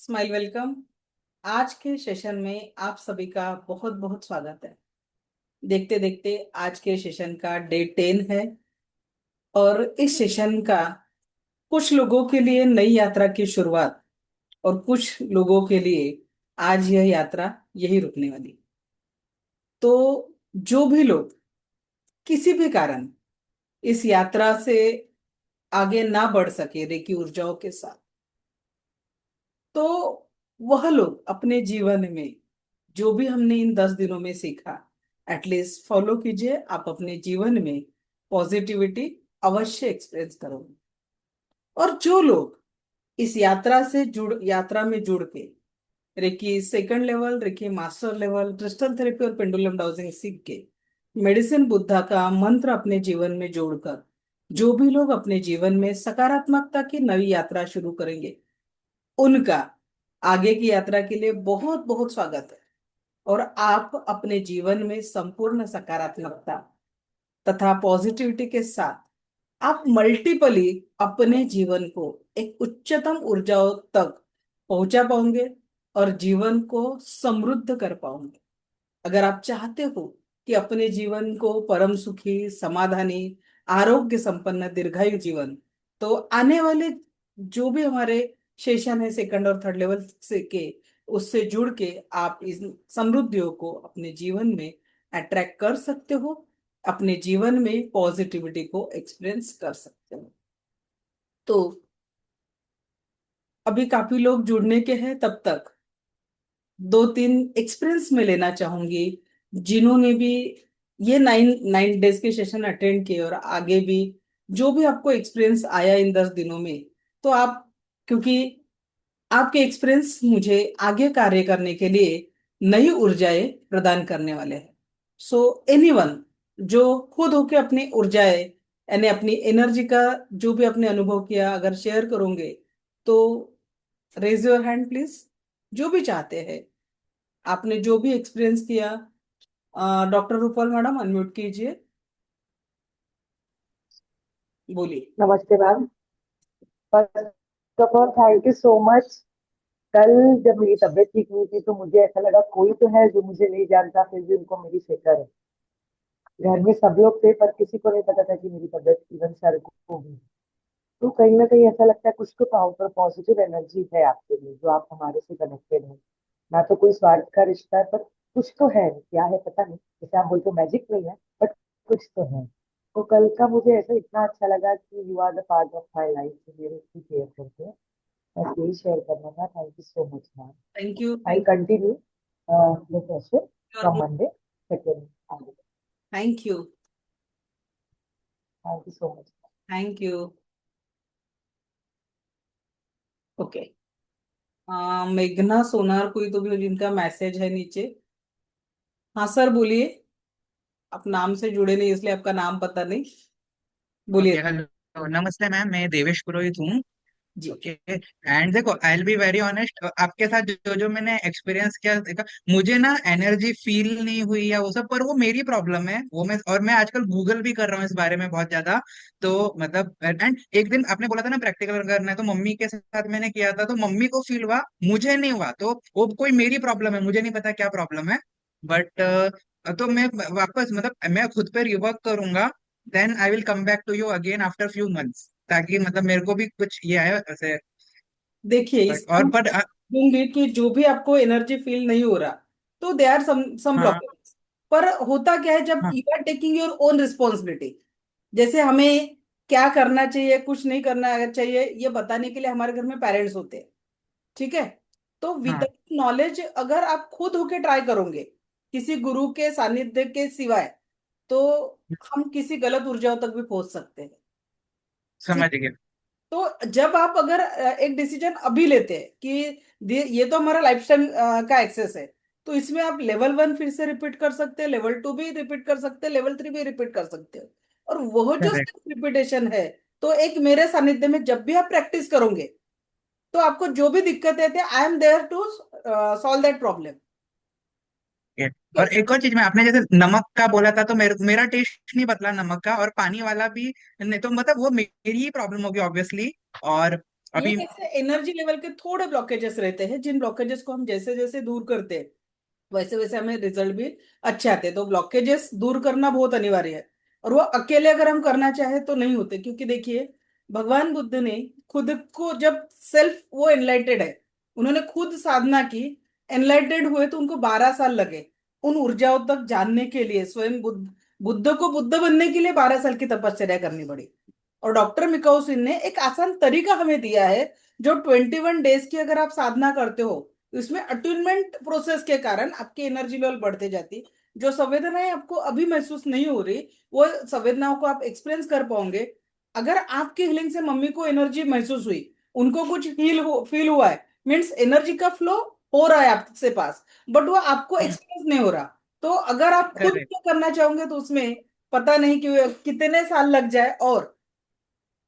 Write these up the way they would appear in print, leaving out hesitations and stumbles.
Smile welcome. आज के session में आप सभी का बहुत बहुत स्वागत है। देखते देखते आज के सेशन का डे 10 है और इस सेशन का कुछ लोगों के लिए नई यात्रा की शुरुआत और कुछ लोगों के लिए आज यह यात्रा यही रुकने वाली। तो जो भी लोग किसी भी कारण इस यात्रा से आगे ना बढ़ सके रेकी ऊर्जाओं के साथ, तो वह लोग अपने जीवन में जो भी हमने इन 10 दिनों में सीखा एटलीस्ट फॉलो कीजिए। आप अपने जीवन में पॉजिटिविटी अवश्य एक्सपीरियंस करोगे। और जो लोग इस यात्रा में जुड़ के reiki second level, reiki master level, crystal therapy और पेंडुलम डाउजिंग सीख के मेडिसिन बुद्धा का मंत्र अपने जीवन में जोड़कर जो भी लोग अपने जीवन में सकारात्मकता की नई यात्रा शुरू करेंगे, उनका आगे की यात्रा के लिए बहुत बहुत स्वागत है। और आप अपने जीवन में संपूर्ण सकारात्मकता तथा पॉजिटिविटी के साथ आप मल्टीपली अपने जीवन को एक उच्चतम ऊर्जाओं तक पहुंचा पाओगे और जीवन को समृद्ध कर पाओगे। अगर आप चाहते हो कि अपने जीवन को परम सुखी, समाधानी, आरोग्य संपन्न दीर्घायु जीवन, तो आने वाले जो भी हमारे सेशन है सेकंड और थर्ड लेवल से के उससे जुड़ के आप इस समृद्धियों को अपने जीवन में अट्रैक्ट कर सकते हो, अपने जीवन में पॉजिटिविटी को एक्सपीरियंस कर सकते हो। तो अभी काफी लोग जुड़ने के हैं, तब तक दो तीन एक्सपीरियंस में लेना चाहूंगी जिन्होंने भी ये नाइन नाइन डेज के सेशन अटेंड किए और आगे भी जो भी आपको एक्सपीरियंस आया इन 10 दिनों में, तो आप, क्योंकि आपके एक्सपीरियंस मुझे आगे कार्य करने के लिए नई ऊर्जाएं प्रदान करने वाले हैं। सो एनीवन जो खुद होके अपनी ऊर्जाएं यानी अपनी एनर्जी का जो भी आपने अनुभव किया अगर शेयर करोगे, तो रेज योर हैंड प्लीज। जो भी चाहते हैं, आपने जो भी एक्सपीरियंस किया। डॉक्टर रूपल मैडम अनम्यूट कीजिए, बोलिए। नमस्ते ma'am. First of all thank you so much. कल जब मेरी तबीयत ठीक हुई थी तो मुझे ऐसा लगा कोई तो है जो मुझे नहीं जानता, फिर भी उनको मेरी फिक्र है। घर में सब लोग थे पर किसी को नहीं पता था कि मेरी तबीयत इवन सर को होगी। तो कहीं ना कहीं ऐसा लगता है कुछ तो पावर पॉजिटिव एनर्जी है आपके लिए, जो आप हमारे से कनेक्टेड है। ना तो कोई स्वार्थ का रिश्ता है, पर कुछ तो है, क्या है पता नहीं। जैसे आप बोलते मैजिक नहीं है, बट कुछ तो है। तो कल का मुझे ऐसा इतना अच्छा लगा कि you are the part of my life, मेरे इतनी केयर करते हैं। बस यही शेयर करना था। Thank you so much ma'am. Thank you, I thank continue the session from you, Monday second. Thank you, thank you so much. Thank you. Okay. मेघना सोनार कोई तो भी जिनका मैसेज है नीचे। हाँ सर, बोलिए। आप नाम से जुड़े नहीं इसलिए आपका नाम पता नहीं। ओके, बोलिए हेलो, नमस्ते मैम। मैं देवेश पुरोहित हूँ। जी। ओके। एंड देखो, I will be very honest, आपके साथ जो जो मैंने एक्सपीरियंस किया, देखा मुझे ना एनर्जी फील नहीं हुई या वो सब, पर वो मेरी प्रॉब्लम है। वो मैं और मैं आजकल गूगल भी कर रहा हूँ इस बारे में बहुत ज्यादा। तो मतलब एंड एक दिन आपने बोला था ना प्रैक्टिकल करना है, तो मम्मी के साथ मैंने किया था, तो मम्मी को फील हुआ, मुझे नहीं हुआ। तो वो कोई मेरी प्रॉब्लम है, मुझे नहीं पता क्या प्रॉब्लम है। बट तो मैं वापस मतलब मैं खुद पे रिवर्क करूंगा। Then I will come back to you again after few months, ताकि मतलब मेरे को भी कुछ ये है ऐसे। देखिए, बट इसका और मैं पर दूंगी कि जो भी आपको एनर्जी फील नहीं हो रहा, तो दे आर सम हाँ ब्लॉकेज। पर होता क्या है जब हाँ you are taking your own responsibility, जैसे हमें क्या करना चाहिए कुछ नहीं करना चाहिए ये बताने के लिए हमारे घर में पेरेंट्स होते हैं, ठीक है। तो हाँ, विदाउट नॉलेज अगर आप खुद होके ट्राई करोगे किसी गुरु के सानिध्य के सिवाय, तो हम किसी गलत ऊर्जाओं तक भी पहुंच सकते हैं। समझ ठीक। गया। तो जब आप अगर एक डिसीजन अभी लेते हैं कि ये तो हमारा लाइफ टाइम का एक्सेस है, तो इसमें आप लेवल 1 फिर से रिपीट कर सकते हैं, लेवल 2 भी रिपीट कर सकते हैं, लेवल 3 भी रिपीट कर सकते हैं। और वह जो करेक्ट। रिपीटेशन है, तो एक मेरे सानिध्य में जब भी आप प्रैक्टिस करोगे, तो आपको जो भी दिक्कत है I am there to solve that problem. और एक और चीज में, आपने जैसे नमक का बोला था, तो मेरा टेस्ट नहीं बदला नमक का, और पानी वाला भी नहीं, तो मतलब वो मेरी ही प्रॉब्लम होगी ऑब्वियसली। और ये अभी। कैसे एनर्जी लेवल के थोड़े ब्लॉकेजेस रहते हैं, जिन ब्लॉकेजेस को हम जैसे जैसे दूर करते हैं वैसे वैसे हमें रिजल्ट भी अच्छे आते हैं। तो ब्लॉकेजेस दूर करना बहुत अनिवार्य है, और वो अकेले अगर हम करना चाहे तो नहीं होते, क्योंकि देखिए भगवान बुद्ध ने खुद को जब सेल्फ वो एनलाइटेड है, उन्होंने खुद साधना की, एनलाइटेड हुए तो उनको 12 साल लगे उन ऊर्जाओं तक जानने के लिए। स्वयं बुद्ध बुद्ध को बुद्ध बनने के लिए 12 साल की तपश्चर्या करनी पड़ी। और डॉक्टर मिकाओ सिंह ने एक आसान तरीका हमें दिया है, जो 21 डेज की अगर आप साधना करते हो तो इसमें अट्यूनमेंट प्रोसेस के कारण आपकी एनर्जी लेवल बढ़ते जाती। जो संवेदनाएं आपको अभी महसूस नहीं हो रही, वो संवेदनाओं को आप एक्सपीरियंस कर पाओगे। अगर आपकी हीलिंग से मम्मी को एनर्जी महसूस हुई, उनको कुछ फील हुआ है, मीन्स एनर्जी का फ्लो हो रहा है आपसे पास, बट वो आपको एक्सपीरियंस नहीं हो रहा। तो अगर आप खुद करेक्ट। करना चाहोगे तो उसमें पता नहीं कि कितने साल लग जाए। और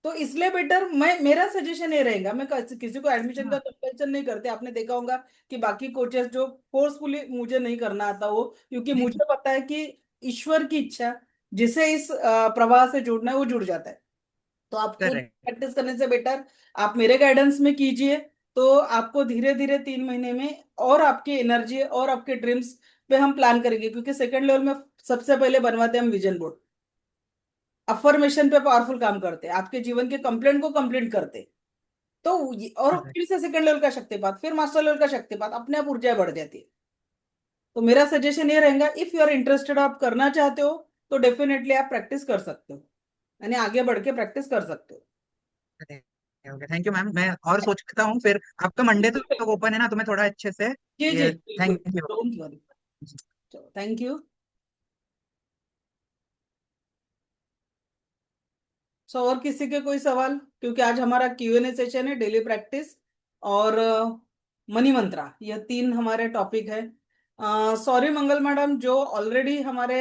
तो इसलिए बेटर, मैं मेरा सजेशन ये रहेगा, मैं किसी को एडमिशन का हाँ। कंपल्सन नहीं करते। आपने देखा होगा कि बाकी कोचेस जो फोर्सफुली, मुझे नहीं करना आता वो, क्योंकि नहीं। मुझे पता है कि ईश्वर की इच्छा जिसे इस प्रवाह से जुड़ना है वो जुड़ जाता है। तो आप खुद करेक्ट। प्रैक्टिस करने से बेटर आप मेरे गाइडेंस में कीजिए। तो आपको धीरे धीरे 3 महीने में और आपकी एनर्जी और आपके ड्रीम्स पे हम प्लान करेंगे, क्योंकि सेकंड लेवल में सबसे पहले बनवाते हैं हम विजन बोर्ड। अफर्मेशन पे पावरफुल काम करते हैं, आपके जीवन के कंप्लेंट को कंप्लीट करते हैं। तो और करेक्ट। फिर से सेकंड लेवल का शक्तिपात, फिर मास्टर लेवल का शक्तिपात, अपने आप ऊर्जा बढ़ जाती है। तो मेरा सजेशन ये रहेगा, इफ यू आर इंटरेस्टेड, आप करना चाहते हो तो डेफिनेटली आप प्रैक्टिस कर सकते हो, यानी आगे बढ़ के प्रैक्टिस कर सकते हो। Okay, thank you ma'am. मैं और सोचता हूँ फिर, आपका मंडे तक ओपन है ना, तो मैं थोड़ा अच्छे से जी जी ये। बिल्कुल, थैंक यू। Don't worry. चलो, थैंक यू। सो और किसी के कोई सवाल, क्योंकि आज हमारा Q&A सेशन है, डेली प्रैक्टिस और मनी मंत्रा, यह 3 हमारे टॉपिक है। सॉरी मंगल मैडम, जो ऑलरेडी हमारे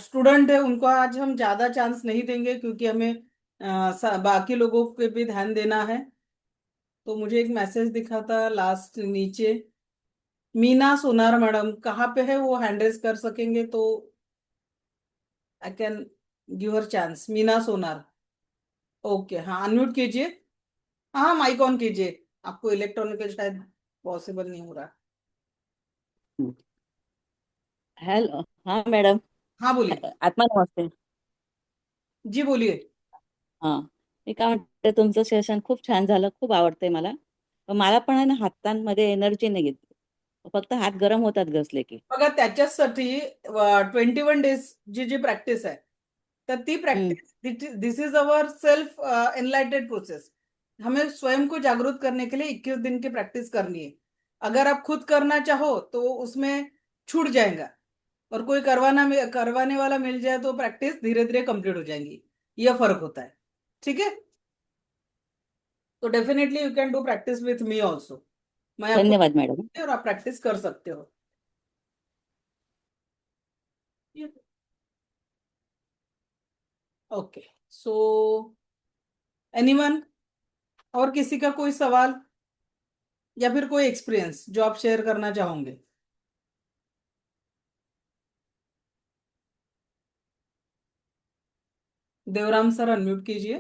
स्टूडेंट है उनको आज हम ज्यादा चांस नहीं देंगे, क्योंकि हमें बाकी लोगों पे भी ध्यान देना है। तो मुझे एक मैसेज दिखा था लास्ट नीचे, मीना सोनार मैडम कहाँ पे है, वो हैंड रेज कर सकेंगे तो I can give her chance. Meena Sonar, okay, हाँ अनम्यूट कीजिए। हाँ माइक ऑन कीजिए, आपको इलेक्ट्रॉनिकल शायद पॉसिबल नहीं हो रहा। हेलो, हाँ मैडम। हाँ बोलिए। आत्मा नमस्ते. जी बोलिए। हां, मी काय म्हणते, तुमचं सेशन खूप छान झालं, खूप आवडतंय मला. पण मला पण आहे ना, हातांमध्ये एनर्जी नाही येत. फक्त हात गरम होतात घसले की. बघा त्याच्यासाठी 21 डेज जी जी प्रॅक्टिस आहे, तर ती हं. Practice, this is our self enlightened process. हमें स्वयं को जागरूक करने के लिए 21 दिन की प्रैक्टिस करनी है। अगर आप खुद करना चाहो तो उसमें छूट जाएगा, और कोई करवाने वाला मिल जाए तो प्रैक्टिस धीरे धीरे कंप्लीट हो जाएंगी। यह फर्क होता है, ठीक है। तो definitely you can do practice with me also. मैं आपको धन्यवाद मॅडम. और आप प्रैक्टिस कर सकते हो। ओके, सो एनीवन, और किसी का कोई सवाल या फिर कोई एक्सपीरियंस जो आप शेयर करना चाहोगे? देवराम सर अनम्यूट कीजिए।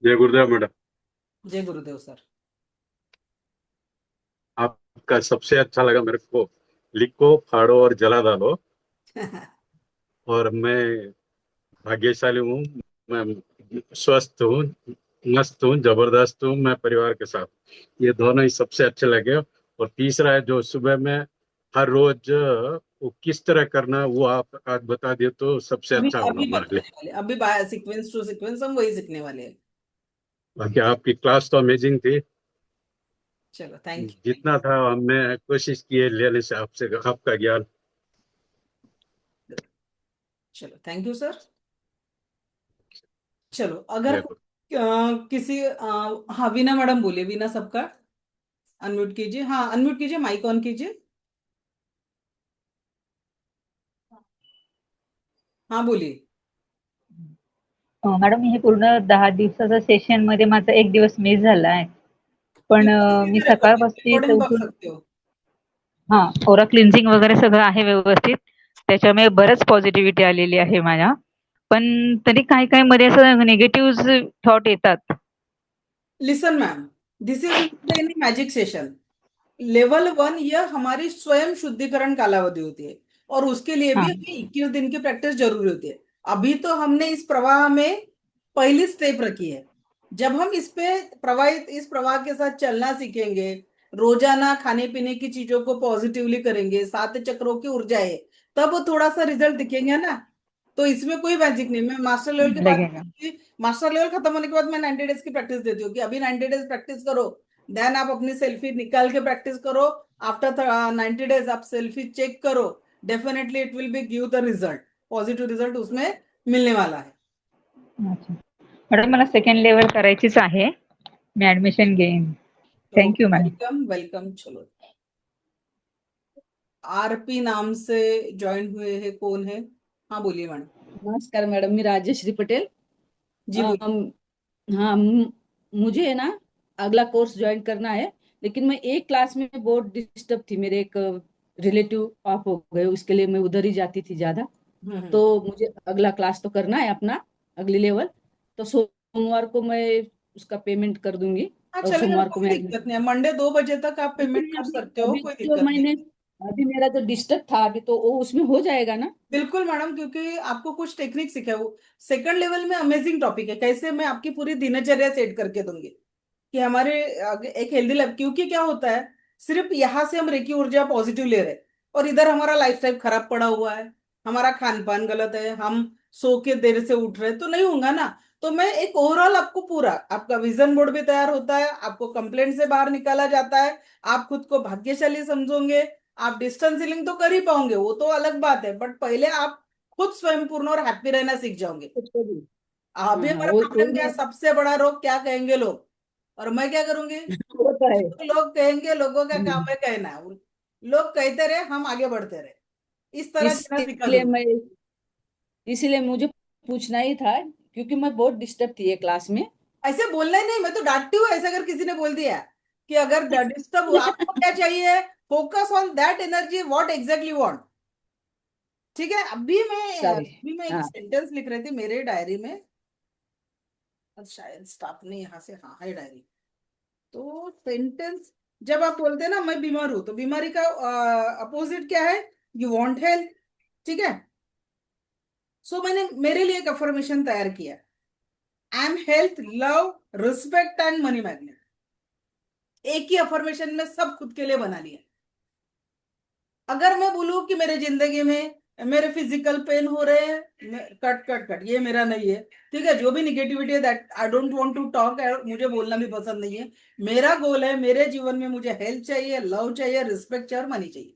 जय गुरुदेव मैडम। जय गुरुदेव सर। आपका सबसे अच्छा लगा मेरे को, लिखो फाड़ो और जला डालो। और मैं भाग्यशाली हूँ, मैं स्वस्थ हूँ, मस्त हूँ, जबरदस्त हूँ, मैं परिवार के साथ। ये दोनों ही सबसे अच्छे लगे। और तीसरा है जो सुबह में हर रोज वो किस तरह करना, वो आप आज बता दिए तो सबसे अभी अच्छा होगा अभी हमारे लिए। बताने वाले, अभी सीक्वेंस टू सीक्वेंस हम वही सीखने वाले हैं। बाकी आपकी क्लास तो अमेजिंग थी। चलो थैंक यू। जितना था हमने कोशिश की है लेने से आपसे, आपका ज्ञान। चलो थैंक यू सर। चलो अगर जय गुरु। किसी हाँ वीना मैडम बोलिए, वीना सबका अनम्यूट कीजिए, हाँ अनम्यूट कीजिए, माइक ऑन कीजिए। हाँ बोलिए। मॅडम, हे पूर्ण 10 दिवसाचा सेशन मध्ये माझा एक दिवस मिस झाला आहे. पण मी सकाळपासून रिकॉर्डिंग बघ उठून सकते हो। ओरा क्लिन्झिंग वगैरे सगळं आहे व्यवस्थित. त्याच्यामुळे बरंच पॉझिटिव्हिटी आलेली आहे माझ्या. पण तरी काही काही मध्ये असं निगेटिव्ह थॉट येतात. Listen ma'am, this is not any magic session. Level 1 यह हमारी स्वयं शुद्धिकरण कालावधि होती है, और उसके लिए भी हाँ। हमें 21 दिन की प्रैक्टिस जरूरी होती है। अभी तो हमने इस प्रवाह में पहली स्टेप रखी है। जब हम इस प्रवाह के साथ चलना सीखेंगे, रोजाना खाने पीने की चीजों को पॉजिटिवली करेंगे, 7 चक्रों की ऊर्जा है, तब वो थोड़ा सा रिजल्ट दिखेंगे ना। तो इसमें कोई मैजिक नहीं। मैं मास्टर लेवल के बाद, लगेगा। मास्टर लेवल खत्म होने के बाद मैं 90 डेज की प्रैक्टिस देती हूँ कि अभी 90 डेज प्रैक्टिस करो, देन आप अपनी सेल्फी निकाल के प्रैक्टिस करो। आफ्टर 90 डेज आप सेल्फी चेक करो, definitely it will be give the result, positive result उसमें मिलने वाला है। अच्छा मॅडम, मला सेकंड लेवल करायचीच आहे. मी ऍडमिशन घेईन. Thank you ma'am. Welcome welcome. चलो, आरपी नाम से ज्वाइन हुए हैं, कौन है? हाँ बोलिए मैडम। नमस्कार मॅडम, मी राजश्री पटेल. जी बोलिए। हाँ, मुझे है ना अगला कोर्स ज्वाइन करना है, लेकिन मैं एक क्लास में बहुत डिस्टर्ब थी। मेरे एक रिलेटिव ऑफ हो गए, उसके लिए मैं उधर ही जाती थी ज्यादा। तो मुझे अगला क्लास तो करना है अपना, अगली लेवल। तो सोमवार को मैं उसका पेमेंट कर दूंगी, हाँ और चलेगा, सोमवार को कोई मैं दिक्कत नहीं है। मंडे 2 बजे तक आप पेमेंट लेकिन कर अभी सकते हो, अभी कोई जो दिक्कत नहीं। मैंने अभी मेरा जो डिस्टर्ब था अभी, तो वो उसमें हो जाएगा ना? बिल्कुल मैडम, क्योंकि आपको कुछ टेक्निक सीखा है। वो सेकंड लेवल में अमेजिंग टॉपिक है। कैसे? मैं आपकी पूरी दिनचर्या सेट करके दूंगी कि हमारे एक हेल्दी लाइफ। क्योंकि क्या होता है, सिर्फ यहाँ से हम रेकी ऊर्जा पॉजिटिव ले रहे हैं, और इधर हमारा लाइफस्टाइल खराब पड़ा हुआ है, हमारा खान पान गलत है, हम सो के देर से उठ रहे हैं, तो नहीं होगा ना। तो मैं एक ओवरऑल आपको पूरा, आपका विजन बोर्ड भी तैयार होता है, आपको कंप्लेंट से बाहर निकाला जाता है, आप खुद को भाग्यशाली समझोगे, आप डिस्टेंस हीलिंग तो कर ही पाओगे, वो तो अलग बात है, बट पहले आप खुद स्वयं पूर्ण और हैप्पी रहना सीख जाओगे। कुछ को भी। अभी हाँ हाँ, हमारा वो प्रॉब्लम क्या है? मैं सबसे बड़ा रोग क्या कहेंगे लोग, और मैं क्या करूंगी? वो तो है। लोग कहेंगे, लोगों का काम हम्म, है कहना। लोग कहते रहे, हम आगे बढ़ते रहे, इस तरह जीना सिखा इसीलिए दूंगी। मैं इसीलिए मुझे पूछना ही था, क्योंकि मैं बहुत डिस्टर्ब थी ये क्लास में। ऐसे बोलना ही नहीं, मैं तो डांटती हूँ ऐसे अगर किसी ने बोल दिया कि अगर डिस्टर्ब हुआ, आपको क्या चाहिए? Focus on that energy, what exactly want. ठीक है। सॉरी। अभी मैं एक हाँ, सेंटेंस लिख रही थी मेरे डायरी में, शायद स्टाफ ने यहाँ से, हाँ है डायरी। तो सेंटेंस, जब आप बोलते हैं ना मैं बीमार हूं, तो बीमारी का अपोजिट क्या है? You want health. ठीक है। सो मैंने मेरे लिए एक अफर्मेशन तैयार किया, I am health, love, respect and money magnet. एक ही अफर्मेशन में सब खुद के लिए बना लिया। अगर मैं बोलूं कि मेरे जिंदगी में मेरे फिजिकल पेन हो रहे हैं, कट कट कट, ये मेरा नहीं है। ठीक है, जो भी निगेटिविटी है that I don't want to talk, मुझे बोलना भी पसंद नहीं है। मेरा गोल है, मेरे जीवन में मुझे हेल्थ चाहिए, लव चाहिए, रिस्पेक्ट चाहिए और मनी चाहिए।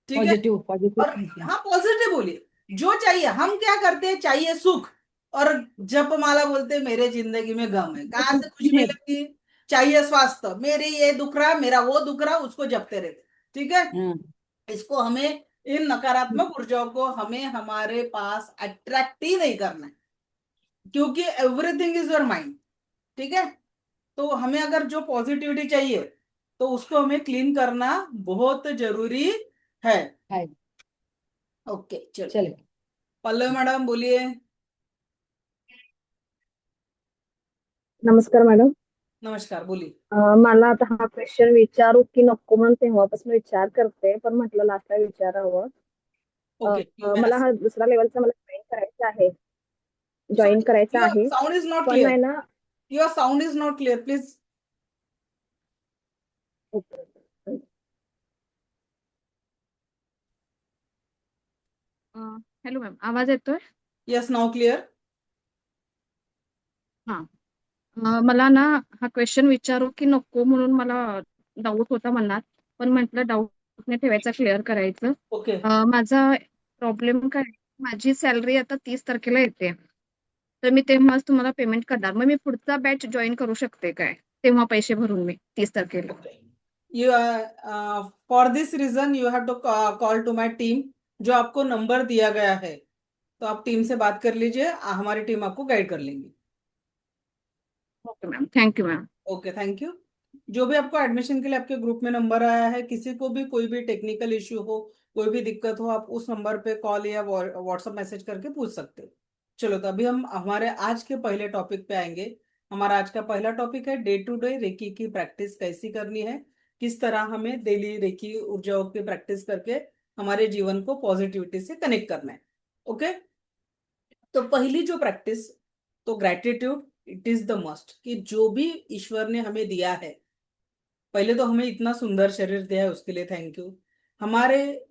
ठीक है। पॉजिटिव पॉजिटिव और थिंकिंग। हाँ, पॉजिटिव बोलिए, जो चाहिए। हम क्या करते हैं? चाहिए सुख, और जप माला बोलते हैं मेरे जिंदगी में गम है, कहाँ से खुशी मिलेगी? चाहिए स्वास्थ्य, मेरे ये दुख रहा, मेरा वो दुख रहा, उसको जपते रहते। ठीक है। हाँ, इसको हमें, इन नकारात्मक ऊर्जाओं को हमें हमारे पास अट्रैक्ट ही नहीं करना है, क्योंकि एवरीथिंग इज योर माइंड। ठीक है। तो हमें अगर जो पॉजिटिविटी चाहिए, तो उसको हमें क्लीन करना बहुत जरूरी है। है। ओके चलो, चले। पल्लवी मैडम बोलिए। नमस्कार मॅडम. नमस्कार, बोलिए। मला आता हा क्वेश्चन विचारू की नको म्हणून तेव्हापासून विचार करते, पण म्हटलं लास्टला विचारावं. ओके, यू मे मला आस्क। हा दुसरा लेवलचा मला जॉईन सॉरी, करायचा युअर आहे. साउंड इज नॉट पण क्लियर। आहे ना. Your sound is not clear, please. Hello ma'am, आवाज येतोय? Yes, now clear. हा. मला ना हा क्वेश्चन विचारू की नको म्हणून मला डाऊट होता मनात, पण म्हटलं डाऊट नाही ठेवायचा, क्लिअर करायचं. ओके. माझा प्रॉब्लेम काय आहे, माझी सॅलरी आता 30 तारखेला येते, तर मी तेव्हाच तुम्हाला पेमेंट करणार. मग मी पुढचा बॅच जॉईन करू शकते काय तेव्हा पैसे भरून मी 30 तारखेला? You for this reason you have to call to my team, जो आपको नंबर दिया गया है, तो आप टीम से बात कर लीजिए, हमारी टीम आपको गाइड कर लेंगी। Okay ma'am, thank you ma'am. Okay, thank you. जो भी आपको एडमिशन के लिए आपके ग्रुप में नंबर आया है, किसी को भी कोई भी टेक्निकल इश्यू हो, कोई भी दिक्कत हो, आप उस नंबर पे कॉल या व्हाट्सएप मैसेज करके पूछ सकते हो। चलो तो अभी हम हमारे आज के पहले टॉपिक पे आएंगे। हमारा आज का पहला टॉपिक है डे टू डे रेकी की प्रैक्टिस कैसी करनी है, किस तरह हमें डेली रेकी ऊर्जाओं की प्रैक्टिस करके हमारे जीवन को पॉजिटिविटी से कनेक्ट करना है। ओके, तो पहली जो प्रैक्टिस, तो gratitude, it is the must, कि जो भी ईश्वर ने हमें दिया है, पहले तो हमें इतना सुंदर शरीर दिया है उसके लिए थैंक यू। हमारे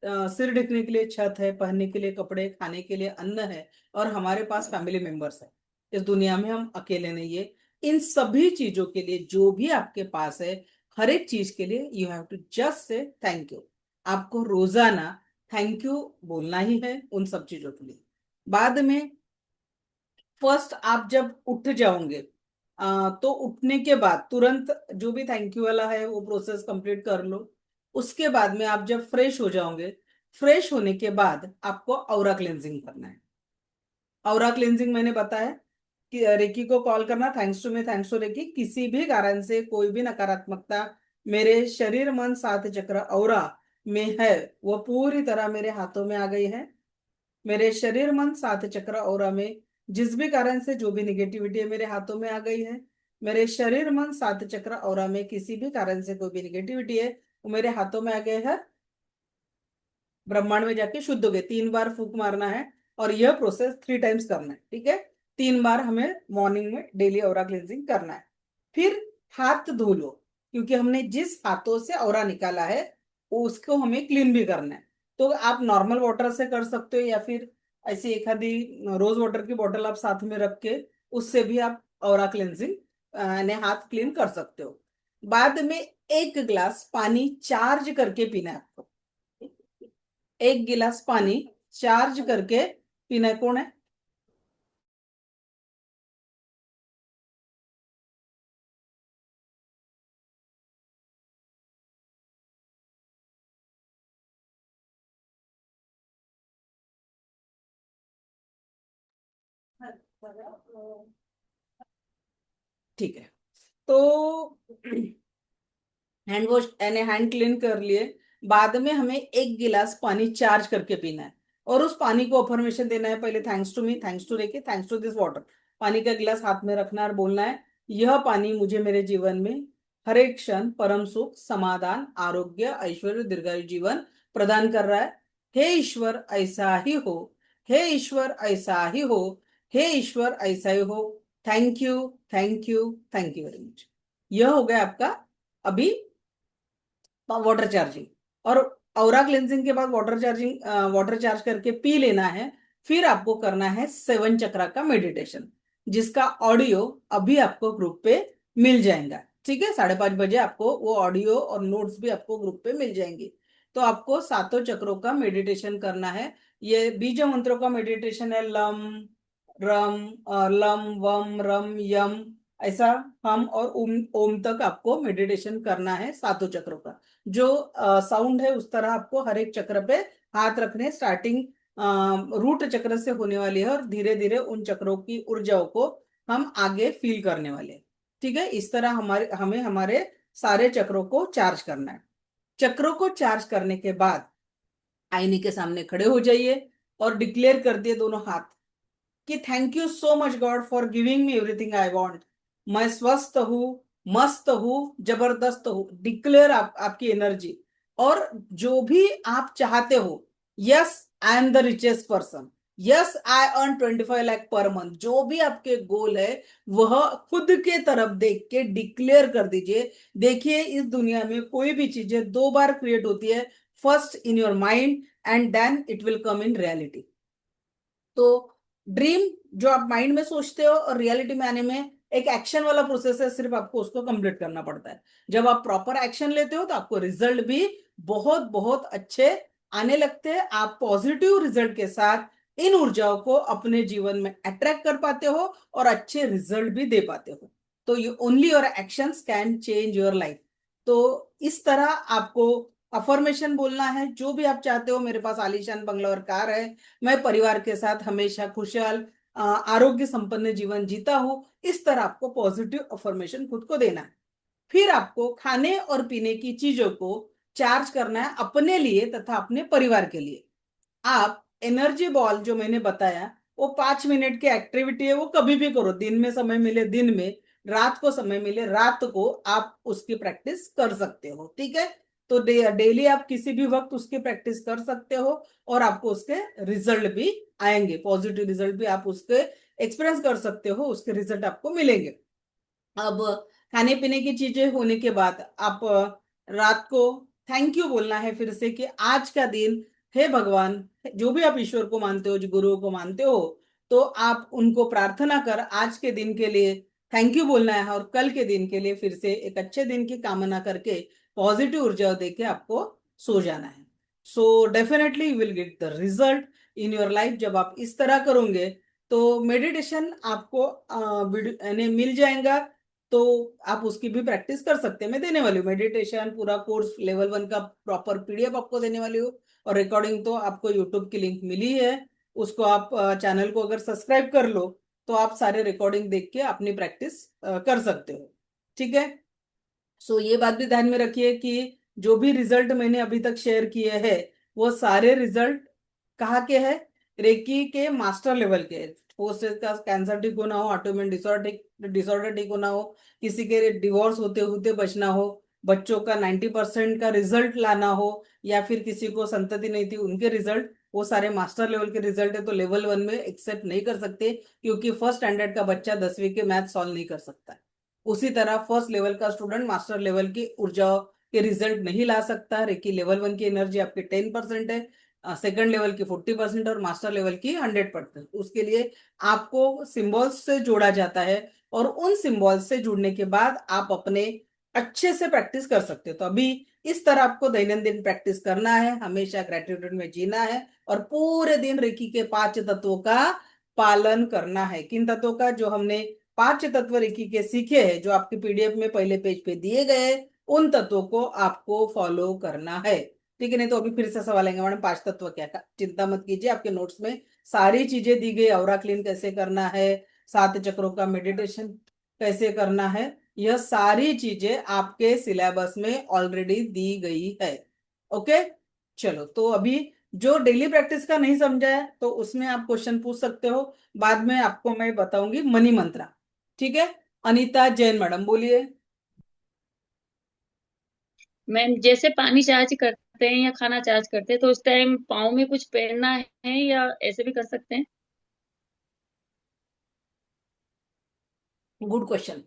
सिर ढकने के लिए छत है, पहनने के लिए कपड़े, खाने के लिए अन्न है, और हमारे पास फैमिली मेंबर्स है। इस दुनिया में हम अकेले नहीं है। इन सभी चीजों के लिए जो भी आपके पास है, हर एक चीज के लिए you have to just say thank you. आपको रोजाना थैंक यू बोलना ही है उन सब चीजों के लिए। बाद में फर्स्ट आप जब उठ जाओगे, तो उठने के बाद तुरंत जो भी थैंक यू वाला है वो प्रोसेस कंप्लीट कर लो। उसके बाद में आप जब फ्रेश हो जाओगे, फ्रेश होने के बाद आपको ऑरा क्लेंजिंग करना है। ऑरा क्लेंजिंग मैंने बताया कि रेकी को कॉल करना, thanks to me, thanks to reiki, किसी भी कारण से कोई भी नकारात्मकता मेरे शरीर मन सात चक्र ऑरा में है वो पूरी तरह मेरे हाथों में आ गई है। मेरे शरीर मन सात चक्र और में जिस भी कारण से जो भी निगेटिविटी है मेरे हाथों में आ गई है। मेरे शरीर मन सात चक्र और में किसी भी कारण से कोई भी निगेटिविटी है वो मेरे हाथों में आ गए है। ब्रह्मांड में जाके शुद्ध हो गए। 3 बार फूंक मारना है और यह प्रोसेस 3 टाइम्स करना है, ठीक है। 3 बार हमें मॉर्निंग में डेली ऑरा क्लेंजिंग करना है। फिर हाथ धो लो, क्योंकि हमने जिस हाथों से ऑरा निकाला है उसको हमें क्लीन भी करना है। तो आप नॉर्मल वाटर से कर सकते हो, या फिर ऐसी एक आधी रोज वाटर की बोतल आप साथ में रख के उससे भी आप ऑरा क्लेंजिंग यानी हाथ क्लीन कर सकते हो। बाद में 1 गिलास पानी चार्ज करके पीना है आपको। 1 गिलास पानी चार्ज करके पीना है। कौन है? ठीक है, तो हैंड वॉश यानी हैंड क्लीन कर लिए। बाद में हमें 1 गिलास पानी चार्ज करके पीना है, और उस पानी को अफर्मेशन देना है। पहले thanks to me, thanks to Reiki, thanks to this water. पानी का गिलास हाथ में रखना है और बोलना है, यह पानी मुझे मेरे जीवन में हर एक क्षण परम सुख, समाधान, आरोग्य, ऐश्वर्य, दीर्घायु जीवन प्रदान कर रहा है। हे ईश्वर ऐसा ही हो, हे ईश्वर ऐसा ही हो, हे ईश्वर ऐसा ही हो। Thank you, thank you, thank you very much. यह हो गया आपका अभी वाटर चार्जिंग। और ऑरा क्लेंजिंग के बाद वाटर चार्ज करके पी लेना है। फिर आपको करना है 7 चक्रा का मेडिटेशन, जिसका ऑडियो अभी आपको ग्रुप पे मिल जाएगा, ठीक है। 5:30 बजे आपको वो ऑडियो और नोट्स भी आपको ग्रुप पे मिल जाएंगे। तो आपको सातों चक्रों का मेडिटेशन करना है। ये बीज मंत्रों का मेडिटेशन है, लम रम लम वम रम यम, ऐसा हम और ओम ओम तक आपको मेडिटेशन करना है सातों चक्रों का। जो साउंड है उस तरह आपको हर एक चक्र पे हाथ रखने। स्टार्टिंग रूट चक्र से होने वाली है और धीरे धीरे उन चक्रों की ऊर्जाओं को हम आगे फील करने वाले हैं, ठीक है। इस तरह हमें हमारे सारे चक्रों को चार्ज करना है। चक्रों को चार्ज करने के बाद आईने के सामने खड़े हो जाइए और डिक्लेयर कर दिए दोनों हाथ कि thank you so much God for giving me everything I want. मैं स्वस्थ हूँ, मस्त हूँ, जबरदस्त हूँ। डिक्लेयर आपकी एनर्जी। और जो भी आप चाहते हो, yes I am the richest person, yes I earn 25 lakh per month, जो भी आपके गोल है वह खुद के तरफ देख के डिक्लेयर कर दीजिए। देखिए, इस दुनिया में कोई भी चीजें 2 बार क्रिएट होती है, first in your mind and then it will come in reality. तो ड्रीम जो आप माइंड में सोचते हो और रियलिटी में आने में एक एक्शन वाला प्रोसेस है, सिर्फ आपको उसको कंप्लीट करना पड़ता है। जब आप प्रॉपर एक्शन लेते हो तो आपको रिजल्ट भी बहुत बहुत अच्छे आने लगते हैं। आप पॉजिटिव रिजल्ट के साथ इन ऊर्जाओं को अपने जीवन में अट्रैक्ट कर पाते हो और अच्छे रिजल्ट भी दे पाते हो। तो you only your actions can change your life. तो इस तरह आपको अफर्मेशन बोलना है, जो भी आप चाहते हो। मेरे पास आलीशान बंगला और कार है, मैं परिवार के साथ हमेशा खुशहाल आरोग्य संपन्न जीवन जीता हूं। इस तरह आपको पॉजिटिव अफर्मेशन खुद को देना है। फिर आपको खाने और पीने की चीजों को चार्ज करना है अपने लिए तथा अपने परिवार के लिए। आप एनर्जी बॉल जो मैंने बताया वो 5 मिनट की एक्टिविटी है, वो कभी भी करो, दिन में समय मिले दिन में, रात को समय मिले रात को, आप उसकी प्रैक्टिस कर सकते हो। ठीक है, तो डेली आप किसी भी वक्त उसकी प्रैक्टिस कर सकते हो और आपको उसके रिजल्ट भी आएंगे, पॉजिटिव रिजल्ट भी आप उसके एक्सपीरियंस कर सकते हो, उसके रिजल्ट आपको मिलेंगे। अब खाने पीने की चीजें होने के बाद आप रात को थैंक यू बोलना है फिर से कि आज का दिन, हे भगवान, जो भी आप ईश्वर को मानते हो, जो गुरुओं को मानते हो, तो आप उनको प्रार्थना कर आज के दिन के लिए थैंक यू बोलना है, और कल के दिन के लिए फिर से एक अच्छे दिन की कामना करके पॉजिटिव ऊर्जा देके आपको सो जाना है। So definitely you will get the result in your life. जब आप इस तरह करोगे तो मेडिटेशन आपको यानी मिल जाएगा, तो आप उसकी भी प्रैक्टिस कर सकते हैं। मैं देने वाली हूँ मेडिटेशन पूरा कोर्स लेवल 1 का प्रॉपर पीडीएफ आपको देने वाली हूँ, और रिकॉर्डिंग तो आपको यूट्यूब की लिंक मिली है, उसको आप चैनल को अगर सब्सक्राइब कर लो तो आप सारे रिकॉर्डिंग देख के अपनी प्रैक्टिस कर सकते हो। ठीक है, सो ये बात भी ध्यान में रखिए कि जो भी रिजल्ट मैंने अभी तक शेयर किए हैं वो सारे रिजल्ट कहाँ के हैं, रेकी के मास्टर लेवल के। हो सकता है कैंसर ठीक होना हो, ऑटोइम्यून डिसऑर्डर ठीक होना हो, किसी के डिवोर्स होते होते बचना हो, बच्चों का 90% का रिजल्ट लाना हो, या फिर किसी को संतति नहीं थी उनके रिजल्ट, वो सारे मास्टर लेवल के रिजल्ट है। तो लेवल 1 में एक्सेप्ट नहीं कर सकते, क्योंकि फर्स्ट स्टैंडर्ड का बच्चा 10वीं के मैथ सॉल्व नहीं कर सकता है। उसी तरह फर्स्ट लेवल का स्टूडेंट मास्टर लेवल की ऊर्जा के रिजल्ट नहीं ला सकता। रेकी लेवल 1 की एनर्जी आपकी 10% है, सेकंड लेवल की 40% और मास्टर लेवल की 100%। उसके लिए आपको सिंबल्स से जोड़ा जाता है, और उन सिंबल्स से जुड़ने के बाद आप अपने अच्छे से प्रैक्टिस कर सकते हो। तो अभी इस तरह आपको दैनंदिन प्रैक्टिस करना है, हमेशा ग्रेटिट्यूड में जीना है, और पूरे दिन रेकी के 5 तत्वों का पालन करना है। किन तत्वों का? जो हमने 5 तत्व रेकी के सीखे हैं, जो आपके पीडीएफ में पहले पेज पे दिए गए, उन तत्वों को आपको फॉलो करना है। ठीक है, नहीं तो अभी फिर से सवाल आएंगे मैडम 5 तत्व क्या? चिंता मत कीजिए, आपके नोट्स में सारी चीजें दी गई। ऑरा क्लीन कैसे करना है, 7 चक्रों का मेडिटेशन कैसे करना है, यह सारी चीजें आपके सिलेबस में ऑलरेडी दी गई है। ओके, चलो, तो अभी जो डेली प्रैक्टिस का नहीं समझा है तो उसमें आप क्वेश्चन पूछ सकते हो, बाद में आपको मैं बताऊंगी मनी मंत्रा। ठीक है, अनीता जैन मैडम बोलिए। मैम, जैसे पानी चार्ज करते हैं या खाना चार्ज करते हैं तो उस टाइम पाँव में कुछ पहनना है या ऐसे भी कर सकते हैं? Good question.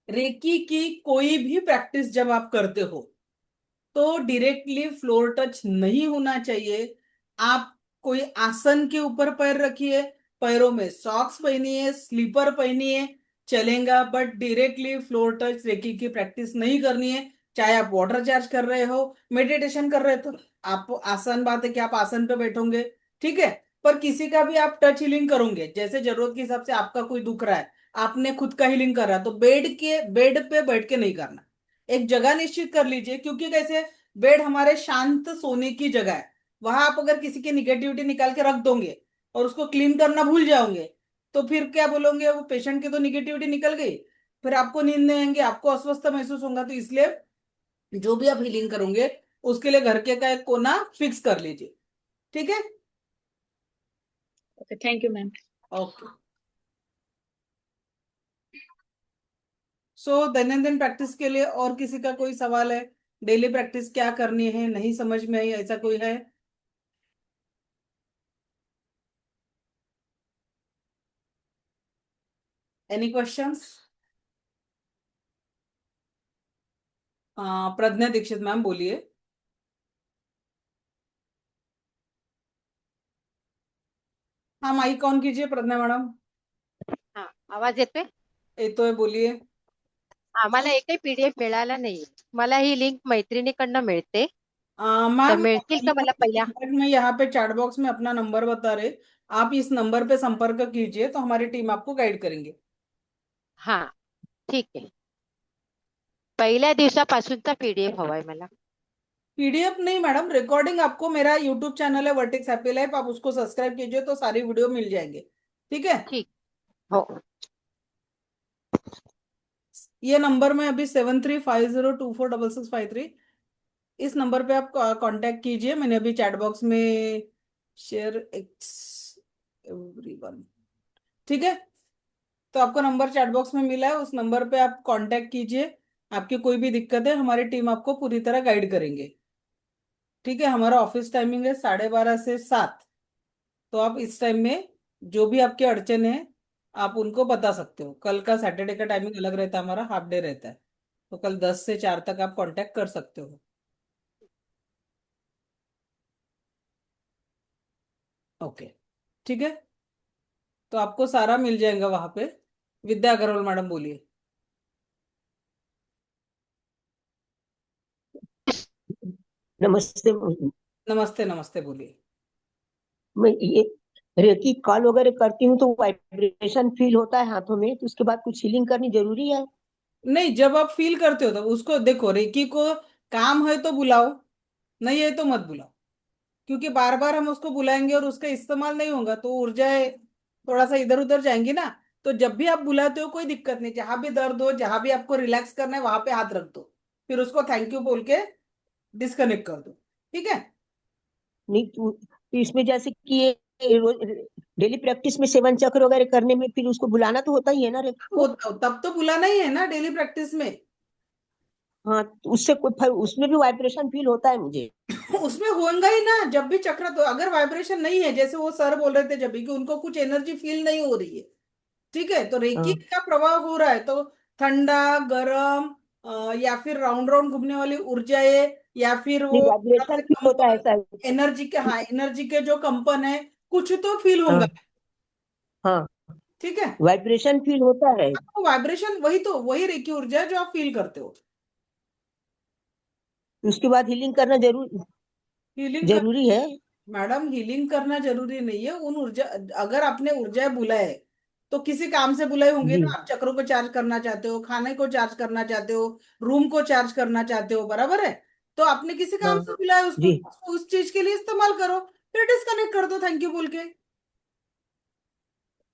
रेकी की कोई भी प्रैक्टिस जब आप करते हो तो डायरेक्टली फ्लोर टच नहीं होना चाहिए। आप कोई आसन के ऊपर पैर रखिए, पैरों में सॉक्स पहनिए, स्लीपर पहनिए, चलेगा, but directly floor touch reiki की प्रैक्टिस नहीं करनी है। चाहे आप वाटर चार्ज कर रहे हो, मेडिटेशन कर रहे हो, तो आप आसान बात है कि आप आसन पे बैठोगे, ठीक है, पर किसी का भी आप टच हीलिंग करोगे, जैसे जरूरत के हिसाब से आपका कोई दुख रहा है, आपने खुद का हीलिंग कर रहा है, तो बेड पे बैठ के नहीं करना। एक जगह निश्चित कर लीजिए, क्योंकि कैसे, बेड हमारे शांत सोने की जगह है। वहां आप अगर किसी की निगेटिविटी निकाल के रख दोगे और उसको क्लीन करना भूल जाओगे, तो फिर क्या बोलोगे, वो पेशेंट की तो निगेटिविटी निकल गई, फिर आपको नींद नहीं आएंगे, आपको अस्वस्थ महसूस होगा। तो इसलिए जो भी आप हीलिंग करोगे उसके लिए घर के का एक कोना फिक्स कर लीजिए। ठीक है, okay, thank you ma'am. Okay. So दैनंदिन प्रैक्टिस के लिए और किसी का कोई सवाल है? डेली प्रैक्टिस क्या करनी है, नहीं समझ में आई, ऐसा कोई है? Any questions? Pragya Dixit ma'am बोलिए। हाँ, माइक ऑन कीजिए प्रज्ञा मैडम। हा, आवाज येतोय? येतोय, बोलिए। आम्हाला एकही पीडीएफ मिळाला नाही. मला ही लिंक मैत्रिणीकडनं मिळते, तर मैम, मिळतील का मला पहिल्या? मैं यहाँ पे चैट बॉक्स में अपना नंबर बता रहे, आप इस नंबर पे संपर्क कीजिए तो हमारी टीम आपको गाइड करेंगे। हा, ठीक आहे. पहिल्या दिवसापासूनचा पीडीएफ हवाय मला. पीडीएफ नहीं मैडम, रिकॉर्डिंग आपको, मेरा यूट्यूब चैनल है वर्टेक्स हैप्पी लाइफ, आप उसको सब्सक्राइब कीजिए तो सारी वीडियो मिल जाएंगे। ठीक है, ठीक. हो. ये नंबर में अभी 7350246653, इस नंबर पे आप कांटेक्ट कीजिए। मैंने अभी चैट बॉक्स में शेयर एवरीवन। ठीक है, तो आपको नंबर चैट बॉक्स में मिला है, उस नंबर पे आप कांटेक्ट कीजिए। आपकी कोई भी दिक्कत है, हमारी टीम आपको पूरी तरह गाइड करेंगे। ठीक है, हमारा ऑफिस टाइमिंग है 12:30 से 7। तो आप इस टाइम में जो भी आपके अड़चन है आप उनको बता सकते हो। कल का सैटरडे का टाइमिंग अलग रहता है, हमारा हाफ डे रहता है, तो कल 10 से 4 तक आप कांटेक्ट कर सकते हो। ओके, ठीक है, तो आपको सारा मिल जाएगा वहां पे। विद्या अग्रवाल मैडम बोलिए। नमस्ते। नमस्ते नमस्ते, बोलिए। मैं ये रेकी कॉल वगैरह करती हूँ तो वाइब्रेशन फील होता है हाथों में, तो उसके बाद कुछ हीलिंग करनी जरूरी है? नहीं, जब आप फील करते हो तो उसको देखो, रेकी को काम है तो बुलाओ, नहीं है तो मत बुलाओ। क्योंकि बार बार हम उसको बुलाएंगे और उसका इस्तेमाल नहीं होगा तो ऊर्जाएं थोड़ा सा इधर उधर जाएंगी ना। तो जब भी आप बुलाते हो कोई दिक्कत नहीं, जहां भी दर्द हो, जहां भी आपको रिलैक्स करना है वहां पे हाथ रख दो, फिर उसको थैंक यू बोल के डिस्कनेक्ट कर दो। ठीक है। नहीं तो इसमें जैसे कि ये डेली प्रैक्टिस में 7 चक्र वगैरह करने में फिर उसको बुलाना तो होता ही है ना रेकी को? तब तो बुलाना ही है ना डेली प्रैक्टिस में। हाँ, तो उससे उसमें भी वाइब्रेशन फील होता है मुझे। उसमें होगा ही ना, जब भी चक्र, तो अगर वाइब्रेशन नहीं है, जैसे वो सर बोल रहे थे जब भी कि उनको कुछ एनर्जी फील नहीं हो रही है, ठीक है, तो रेकी हाँ, का प्रभाव हो रहा है, तो ठंडा गरम या फिर राउंड राउंड घूमने वाली ऊर्जाएं, या फिर नहीं वो वाइब्रेशन फील होता है कंपन, ऐसा। एनर्जी के, हाँ एनर्जी के जो कंपन है, कुछ तो फील होगा। हाँ हाँ, ठीक है, वाइब्रेशन फील होता है। तो वाइब्रेशन वही, तो वही रेकी ऊर्जा है जो आप फील करते हो। उसके बाद हीलिंग करना हीलिंग कर, जरूरी है? मैडम हीलिंग करना जरूरी नहीं है। उन ऊर्जा, अगर आपने ऊर्जाएं बुलाए तो किसी काम से बुलाए होंगे जी ना। आप चक्रों को चार्ज करना चाहते हो, खाने को चार्ज करना चाहते हो, रूम को चार्ज करना चाहते हो, बराबर है। तो आपने किसी काम हाँ से बुलाया, उसको जी। उसको उस चीज के लिए इस्तेमाल करो, फिर डिस्कनेक्ट कर दो थैंक यू बोल के।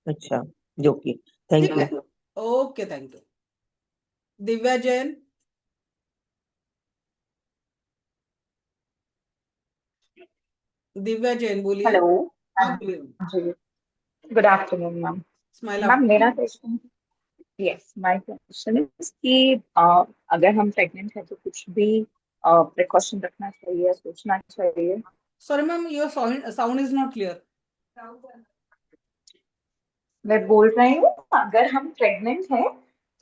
अच्छा, ओके, थैंक ठीक यू। है, okay, thank you. Divya Jain. Divya Jain बोलिए। हेलो। हाँ बोलिए। जी, good afternoon ma'am. Smile ma'am after. मेरा question, yes my question is कि अगर हम प्रेग्नेंट हैं तो कुछ भी प्रिकॉशन रखना चाहिए, सोचना चाहिए? Sorry ma'am, your sound is not clear. मैं बोल रही हूँ अगर हम प्रेग्नेंट हैं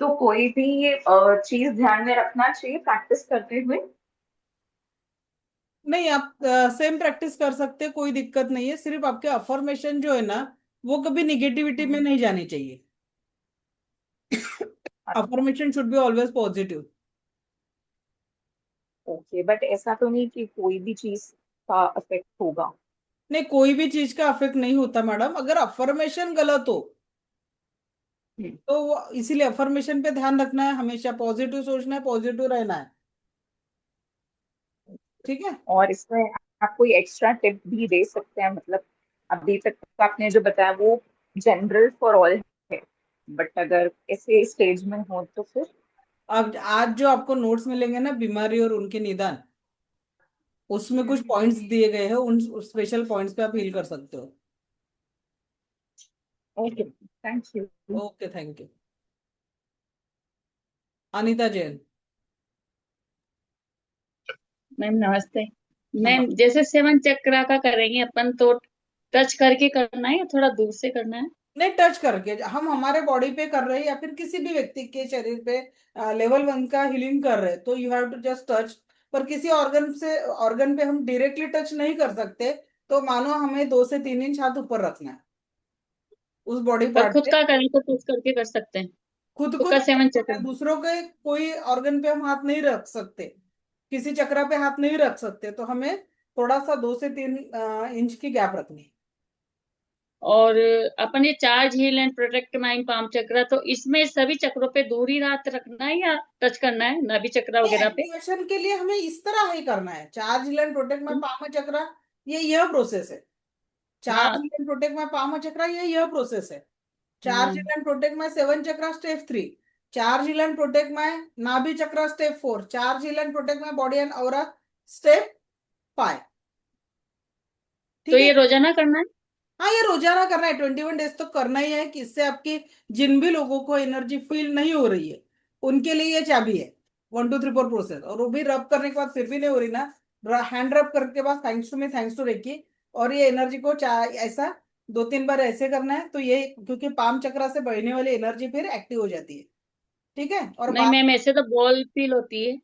तो कोई भी चीज ध्यान में रखना चाहिए प्रैक्टिस करते हुए? नहीं, आप सेम प्रैक्टिस कर सकते हैं, कोई दिक्कत नहीं है। सिर्फ आपके अफर्मेशन जो है ना, वो कभी निगेटिविटी में नहीं जानी चाहिए। Affirmation should be always positive. Okay, but ऐसा तो नहीं कि कोई भी चीज का इफेक्ट होगा? नहीं, कोई भी चीज का अफेक्ट नहीं होता मैडम, अगर अफर्मेशन गलत हो हम्म, तो इसीलिए अफर्मेशन पे ध्यान रखना है, हमेशा पॉजिटिव सोचना है, पॉजिटिव रहना है। ठीक है। और इसमें आप कोई एक्स्ट्रा टिप भी दे सकते हैं? मतलब अभी तक तो आपने जो बताया वो जनरल फॉर ऑल है, बट अगर ऐसे स्टेज में हो तो फिर? अब आज जो आपको नोट्स मिलेंगे ना, बीमारी और उनके निदान, उसमें कुछ पॉइंट्स दिए गए हैं, उन स्पेशल पॉइंट्स पे आप हील कर सकते हो। Okay, thank you. Okay, thank you. Anita Jain. Ma'am नमस्ते। मैम नमस्ते। जैसे 7 चक्रा का करेंगे अपन, तो टच करके करना है या थोड़ा दूर से करना है? नहीं, टच करके हम हमारे बॉडी पे कर रहे हैं या फिर किसी भी व्यक्ति के शरीर पे लेवल 1 का हीलिंग कर रहे हैं, तो you have to just touch. पर किसी ऑर्गन पे हम डायरेक्टली टच नहीं कर सकते। तो मानो हमें 2 से 3 इंच हाथ ऊपर रखना है उस बॉडी पर पार्ट खुद पे। का करें तो टच करके कर सकते हैं? खुद खुद को का तो नहीं 7 चक्र। करना है, दूसरों के कोई ऑर्गन पे हम हाथ नहीं रख सकते, किसी चक्रा पे हाथ नहीं रख सकते, तो हमें थोड़ा सा 2 से 3 इंच की गैप रखनी है। और अपन ये charge heal and protect mind palm chakra, तो इसमें सभी चक्रों पे दूरी हाथ रखना है या टच करना है नाभि चक्रा वगैरह पे? एक्टिवेशन के लिए हमें इस तरह ही करना है, charge heal and protect my palm chakra, यह प्रोसेस है। चार्ज हाँ। Heal and protect my palm chakra, यह प्रोसेस है। Charge heal and protect my 7 chakra step 3। Charge heal and protect my nabhi chakra step 4। Charge heal and protect my body and aura step 5। तो ठीक है। ये रोजाना करना है? हाँ, ये रोजाना करना है, 21 डेज तो करना ही है, कि इससे आपकी जिन भी लोगों को एनर्जी फील नहीं हो रही है उनके लिए ये चाबी है। 1 2 3 4 प्रोसेस, और वो भी रब करने के बाद फिर भी नहीं हो रही ना, हैंड रब करने के बाद thanks to me, thanks to reiki, और ये एनर्जी को ऐसा 2 3 बार ऐसे करना है, तो ये क्योंकि पाम चक्र से बहने वाली एनर्जी फिर एक्टिव हो जाती है। ठीक है, और नहीं बात, मैम, ऐसे तो बॉल फील होती है,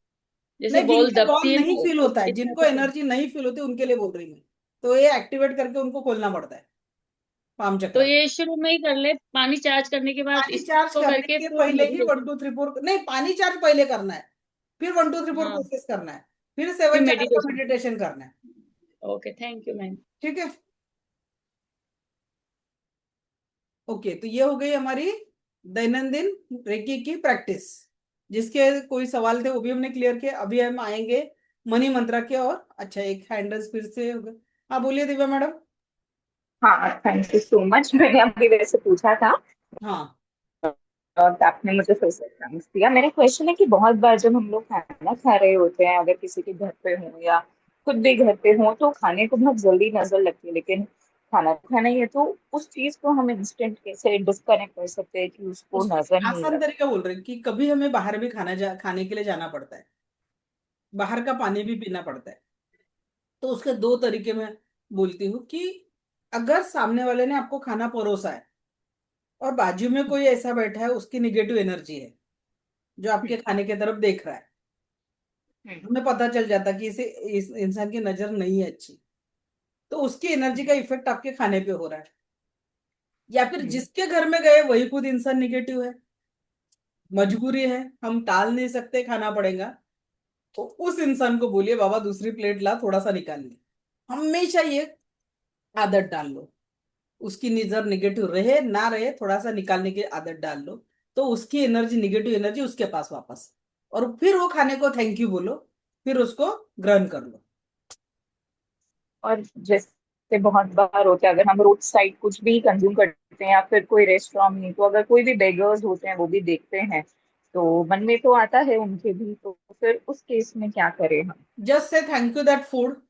जैसे नहीं, बॉल जिनको बॉल दबती है नहीं ना, फील होता है, उसके जिनको साथ। एनर्जी नहीं फील होती उनके लिए बोल रही मैं, तो ये एक्टिवेट करके उनको खोलना पड़ता है पाम तो चक्र। ये शुरू में ही कर ले, पानी चार्ज करने के बाद पानी चार्ज इसको करने करके के फिर पहले ही one meditation. Two three four नहीं, पानी चार्ज पहले करना है, फिर 1 2 3 4 हाँ, प्रोसेस करना है, फिर फिर 7 चक्र का मेडिटेशन। मेडिटेशन करना है। Okay, thank you ma'am. ठीक है, ओके, तो ये हो गई हमारी दैनंदिन रेकी की प्रैक्टिस। जिसके कोई सवाल थे वो भी हमने क्लियर किया। अभी हम आएंगे मनी मंत्रा के, और अच्छा एक हैंडल्स फिर से होगा। हाँ, बोलिए दिव्या मैडम। हाँ, थैंक यू सो मच। मैंने अभी वैसे पूछा था हाँ, और आपने मुझे फिर से चांस दिया। मेरा क्वेश्चन है कि बहुत बार जब हम लोग खाना खा रहे होते हैं, अगर किसी के घर पे हो या खुद भी घर पे हो, तो खाने को बहुत जल्दी नजर लगती है, लेकिन खाना खाना ही है, तो उस चीज को हम इंस्टेंट कैसे डिस्कनेक्ट कर सकते हैं कि उसको उसका नजर नहीं आसान लगे। तरीका बोल रहे हैं कि कभी हमें बाहर भी खाने के लिए जाना पड़ता है, बाहर का पानी भी पीना पड़ता है, तो उसके दो तरीके मैं बोलती हूँ कि अगर सामने वाले ने आपको खाना परोसा है और बाजू में कोई ऐसा बैठा है उसकी निगेटिव एनर्जी है जो आपके खाने की तरफ देख रहा है, हमें पता चल जाता कि इस इंसान की नजर नहीं है अच्छी, तो उसकी एनर्जी का इफेक्ट आपके खाने पे हो रहा है। या फिर जिसके घर में गए वही खुद इंसान निगेटिव है, मजबूरी है, हम टाल नहीं सकते, खाना पड़ेगा, तो उस इंसान को बोलिए बाबा दूसरी प्लेट ला, थोड़ा सा निकाल ले। हमेशा ये आदत डाल लो, उसकी नजर निगेटिव रहे ना रहे, थोड़ा सा निकालने की आदत डाल लो, तो उसकी एनर्जी, निगेटिव एनर्जी उसके पास वापस, और फिर वो खाने को थैंक यू बोलो, फिर उसको ग्रहण कर लो। और जैसे बहुत बार होता है, अगर हम रोड साइड कुछ भी कंज्यूम करते हैं या फिर कोई रेस्टोरेंट में, तो अगर कोई भी बेगर्स होते हैं वो भी देखते हैं, तो मन में तो आता है उनके भी, तो फिर उस केस में क्या करें हम? Just say thank you that food.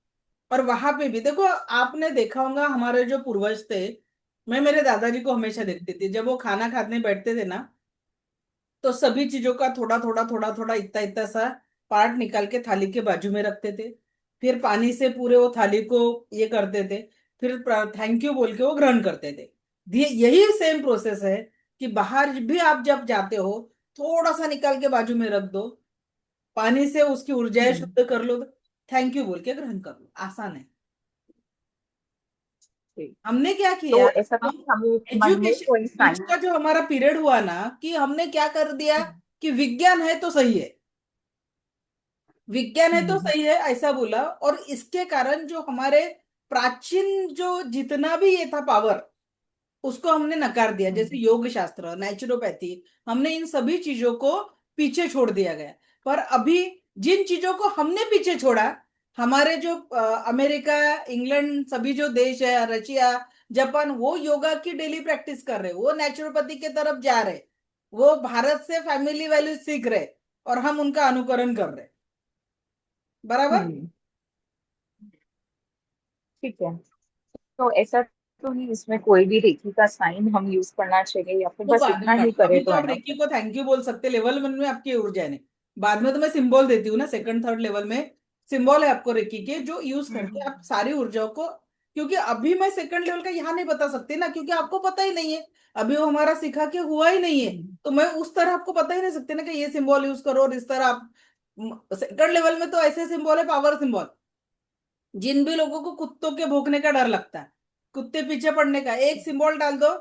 और वहां पे भी देखो, आपने देखा होगा हमारे जो पूर्वज थे, मैं मेरे दादाजी को हमेशा देखती थी, जब वो खाना खाने बैठते थे ना, तो सभी चीजों का थोड़ा थोड़ा थोड़ा थोड़ा इतना इतना सा पार्ट निकाल के थाली के बाजू में रखते थे, फिर पानी से पूरे वो थाली को ये करते थे, फिर थैंक यू बोल के वो ग्रहण करते थे। यही सेम प्रोसेस है कि बाहर भी आप जब जाते हो, थोड़ा सा निकाल के बाजू में रख दो, पानी से उसकी ऊर्जाएं हम्म, शुद्ध कर लो, थैंक यू बोल के ग्रहण कर लो, आसान है। ठीक। हमने क्या किया, तो ऐसा तो हम हमें मन में एजुकेशन कोई बीच साइंस। का जो हमारा पीरियड हुआ ना, कि हमने क्या कर दिया कि विज्ञान है तो सही है, विज्ञान है तो सही है ऐसा बोला, और इसके कारण जो हमारे प्राचीन जो जितना भी ये था पावर, उसको हमने नकार दिया। जैसे योग शास्त्र, नेचुरोपैथी, हमने इन सभी चीजों को पीछे छोड़ दिया गया। पर अभी जिन चीजों को हमने पीछे छोड़ा, हमारे जो अमेरिका, इंग्लैंड, सभी जो देश है, रशिया, जापान, वो योगा की डेली प्रैक्टिस कर रहे, वो नेचुरोपैथी के तरफ जा रहे, वो भारत से फैमिली वैल्यूज सीख रहे, और हम उनका अनुकरण कर रहे, बराबर। हम्म, ठीक है। तो ऐसा तो नहीं, इसमें कोई भी रेखी का साइन हम यूज करना चाहिए या फिर वो बस बाद में इतना ही मैडम, करे अभी तो तो आप है ना? रेकी को थैंक यू बोल सकते, लेवल वन में आपकी ऊर्जा है। बाद में तो मैं सिंबल देती हूँ ना, सेकंड थर्ड लेवल में सिंबल है आपको रेकी के, जो यूज करके आप सारी ऊर्जाओं को, क्योंकि अभी मैं सेकंड लेवल का यहाँ नहीं बता सकती ना, क्योंकि आपको पता ही नहीं है, अभी वो हमारा सिखा के हुआ ही नहीं है, तो मैं उस तरह आपको बता ही नहीं सकती ना कि ये सिंबल यूज करो और इस तरह आप। सेकंड लेवल में तो ऐसे सिंबल है, पावर सिंबल, जिन भी लोगों को कुत्तों के भौंकने का डर लगता है, कुत्ते पीछे पड़ने का, एक सिंबल डाल दो,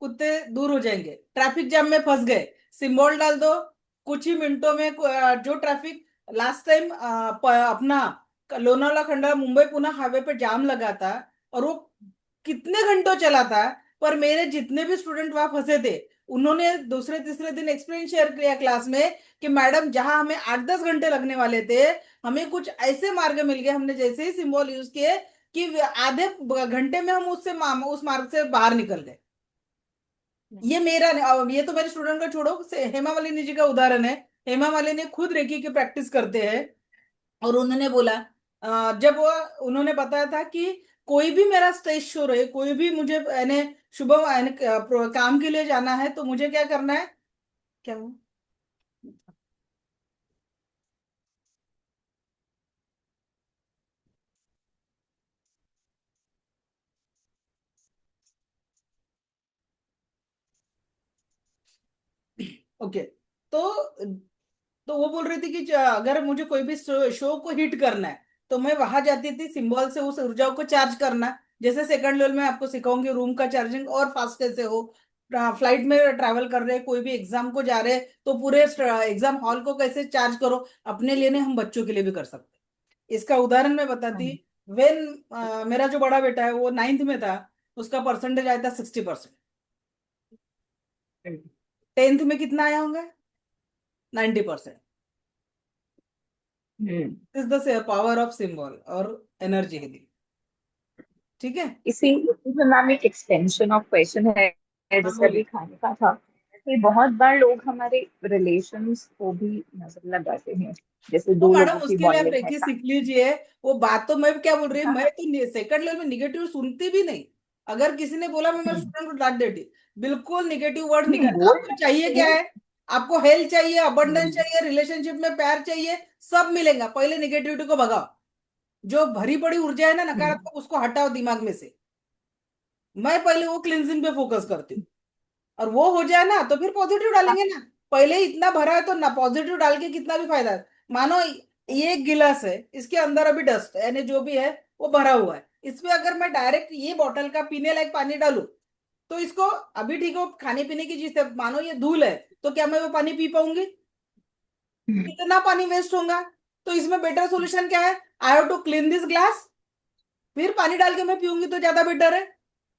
कुत्ते दूर हो जाएंगे। ट्रैफिक जाम में फंस गए, सिंबल डाल दो, कुछ ही मिनटों में जो ट्रैफिक लास्ट टाइम अपना लोनावाला खंडाला मुंबई पुणे हाईवे पे जाम लगा था, और वो कितने घंटों चला था, पर मेरे जितने भी स्टूडेंट वहां फंसे थे, उन्होंने दूसरे तीसरे दिन एक्सपीरियंस शेयर किया क्लास में कि मैडम जहां हमें 8 10 घंटे लगने वाले थे, हमें कुछ ऐसे मार्ग मिल गए, हमने जैसे ही सिंबल यूज किए कि आधे घंटे में हम उस मार्ग से बाहर निकल गए। ये मेरा नहीं, ये तो मेरे स्टूडेंट का छोड़ो, हेमा मालिनी जी का उदाहरण है। हेमा मालिनी खुद रेकी की प्रैक्टिस करते हैं, और उन्होंने बोला, जब वो उन्होंने बताया था कि कोई भी मेरा स्टेज शो रहे, कोई भी मुझे यानी शुभ यानी काम के लिए जाना है, तो मुझे क्या करना है, क्या हुआ? ओके। तो वो बोल रही थी कि अगर मुझे कोई भी शो को हिट करना है, तो मैं वहां जाती थी सिंबल से उस ऊर्जा को चार्ज करना। जैसे सेकंड लेवल में आपको सिखाऊंगी रूम का चार्जिंग और फास्ट कैसे हो। फ्लाइट में ट्रैवल कर रहे हैं, कोई भी एग्जाम को जा रहे हैं, तो पूरे एग्जाम हॉल को कैसे चार्ज करो, अपने लिए नहीं, हम बच्चों के लिए भी कर सकते हैं। इसका उदाहरण मैं बताती। वेन मेरा जो बड़ा बेटा है वो 9th में था, उसका परसेंटेज आया था 60%। 10th में कितना आया होगा? 90%। Is the power of symbol और एनर्जी हीलिंग। ठीक है। इसी इसी में मैम एक एक्सटेंशन ऑफ क्वेश्चन है, हाँ जैसे अभी बोलिए। खाने का था कि बहुत बार लोग हमारे रिलेशंस को भी नजर लगाते हैं, जैसे वो दो मैडम लोगों की उसके लिए आप बॉन्डिंग है। रेखी सीख लीजिए। वो बात तो मैं क्या बोल रही हूँ, मैं तो सेकंड लेवल में निगेटिव सुनती भी नहीं। अगर किसी ने बोला, मैं मेरे स्टूडेंट को डांट देती। बिल्कुल निगेटिव वर्ड नहीं निकाल। वो आपको चाहिए क्या है? आपको हेल्थ चाहिए, अबंडेंस चाहिए, रिलेशनशिप में प्यार चाहिए, सब मिलेगा। पहले निगेटिविटी को भगाओ। जो भरी पड़ी ऊर्जा है ना नकारात्मक, उसको हटाओ दिमाग में से। मैं पहले वो क्लिनजिंग पे फोकस करती हूँ। और वो हो जाए ना, तो फिर पॉजिटिव डालेंगे ना। पहले ही इतना भरा है, तो ना पॉजिटिव डाल के कितना भी फायदा है। मानो ये एक गिलास है, इसके अंदर अभी डस्ट यानी जो भी है वो भरा हुआ है। इसमें अगर मैं डायरेक्ट ये बॉटल का पीने लायक पानी डालूं, तो इसको अभी ठीक है, खाने पीने की चीज है, मानो ये धूल है, तो क्या मैं वो पानी पी पाऊंगी? कितना पानी वेस्ट होगा। तो इसमें बेटर सोल्यूशन क्या है? I have to clean this glass, फिर पानी डाल के मैं पीऊंगी तो ज्यादा बेटर है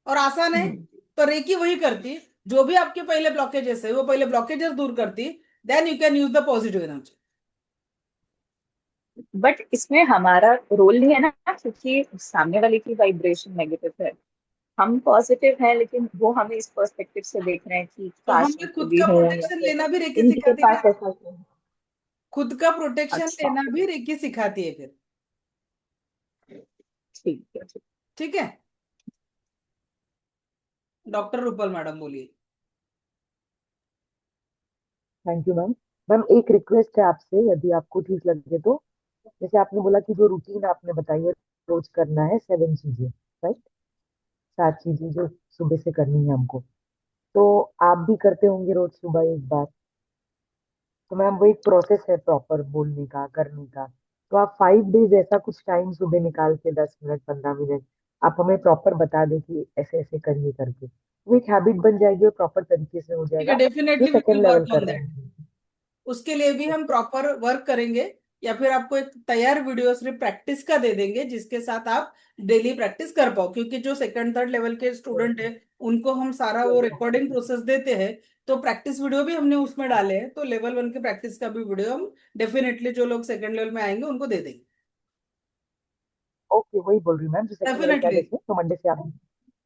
और आसान है। तो रेकी वही करती। जो भी आपके पहले ब्लॉकेजेस है, वो पहले ब्लॉकेजेस दूर करती। Then you can use the positive energy. But इसमें हमारा रोल नहीं है ना, क्योंकि सामने वाले की वाइब्रेशन नेगेटिव है, हम पॉजिटिव हैं, लेकिन वो हमें इस पर्सपेक्टिव से देख रहे हैं कि तो काश मैं हमें खुद खुद भी का हूँ या प्रोटेक्शन फिर लेना भी रेकी इनके सिखाती है पास ना। ऐसा क्यों है? खुद का प्रोटेक्शन अच्छा, लेना भी रेकी सिखाती है फिर। ठीक है, ठीक। ठीक है। डॉक्टर रूपल मैडम बोलिए। Thank you ma'am. मैम एक रिक्वेस्ट है आपसे, यदि आपको ठीक लगे तो। जैसे आपने बोला कि जो रूटीन आपने बताई है, रोज करना है 7 चीजें, राइट? 7 चीजें जो सुबह से करनी है हमको, तो आप भी करते होंगे रोज सुबह एक बार। तो मैम वो एक प्रोसेस है प्रॉपर बोलने का, करने का। तो आप 5 डेज ऐसा कुछ टाइम सुबह निकाल के 10 मिनट 15 मिनट आप हमें प्रॉपर बता दें कि ऐसे ऐसे करिए करके, वो एक हैबिट बन जाएगी और प्रॉपर तरीके से हो ठीक है, जाएगा, जो definitely we will second level work कर ऑन रहे दैट। हैं। उसके लिए भी हम प्रॉपर वर्क करेंगे, या फिर आपको एक तैयार वीडियो सिर्फ प्रैक्टिस का दे देंगे, जिसके साथ आप डेली प्रैक्टिस कर पाओ। क्योंकि जो सेकंड थर्ड लेवल के स्टूडेंट है, उनको हम सारा वो रिकॉर्डिंग प्रोसेस देते हैं। तो प्रैक्टिस वीडियो भी हमने उसमें डाले हैं, तो लेवल 1 के प्रैक्टिस का भी वीडियो हम डेफिनेटली जो लोग सेकंड लेवल में आएंगे उनको दे देंगे। ओके, वही बोल रही हूँ मैम, जो सेकेंड लेवल का डेफिनेटली। जैसे तो मंडे से आप।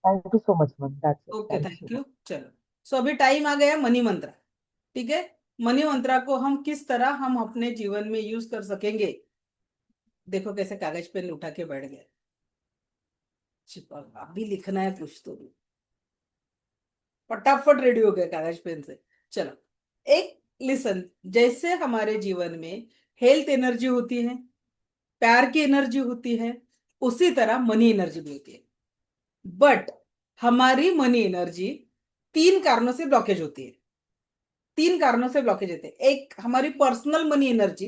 Thank you so much ma'am, that's it, okay, thank you thank so you. Much. चलो, सो अभी टाइम आ गया मनी मंत्र। ठीक है। मनी मंत्रा को हम किस तरह हम अपने जीवन में यूज कर सकेंगे। देखो कैसे कागज पेन उठा के बैठ गए। छिपा अभी लिखना है कुछ तो भी। फटाफट रेडी हो गए कागज पेन से। चलो। एक लिसन। जैसे हमारे जीवन में हेल्थ एनर्जी होती है, प्यार की एनर्जी होती है, उसी तरह मनी एनर्जी भी होती है। बट हमारी मनी एनर्जी 3 कारणों से ब्लॉकेज होती है। 3 कारणों से ब्लॉकेज होते हैं। एक हमारी पर्सनल मनी एनर्जी,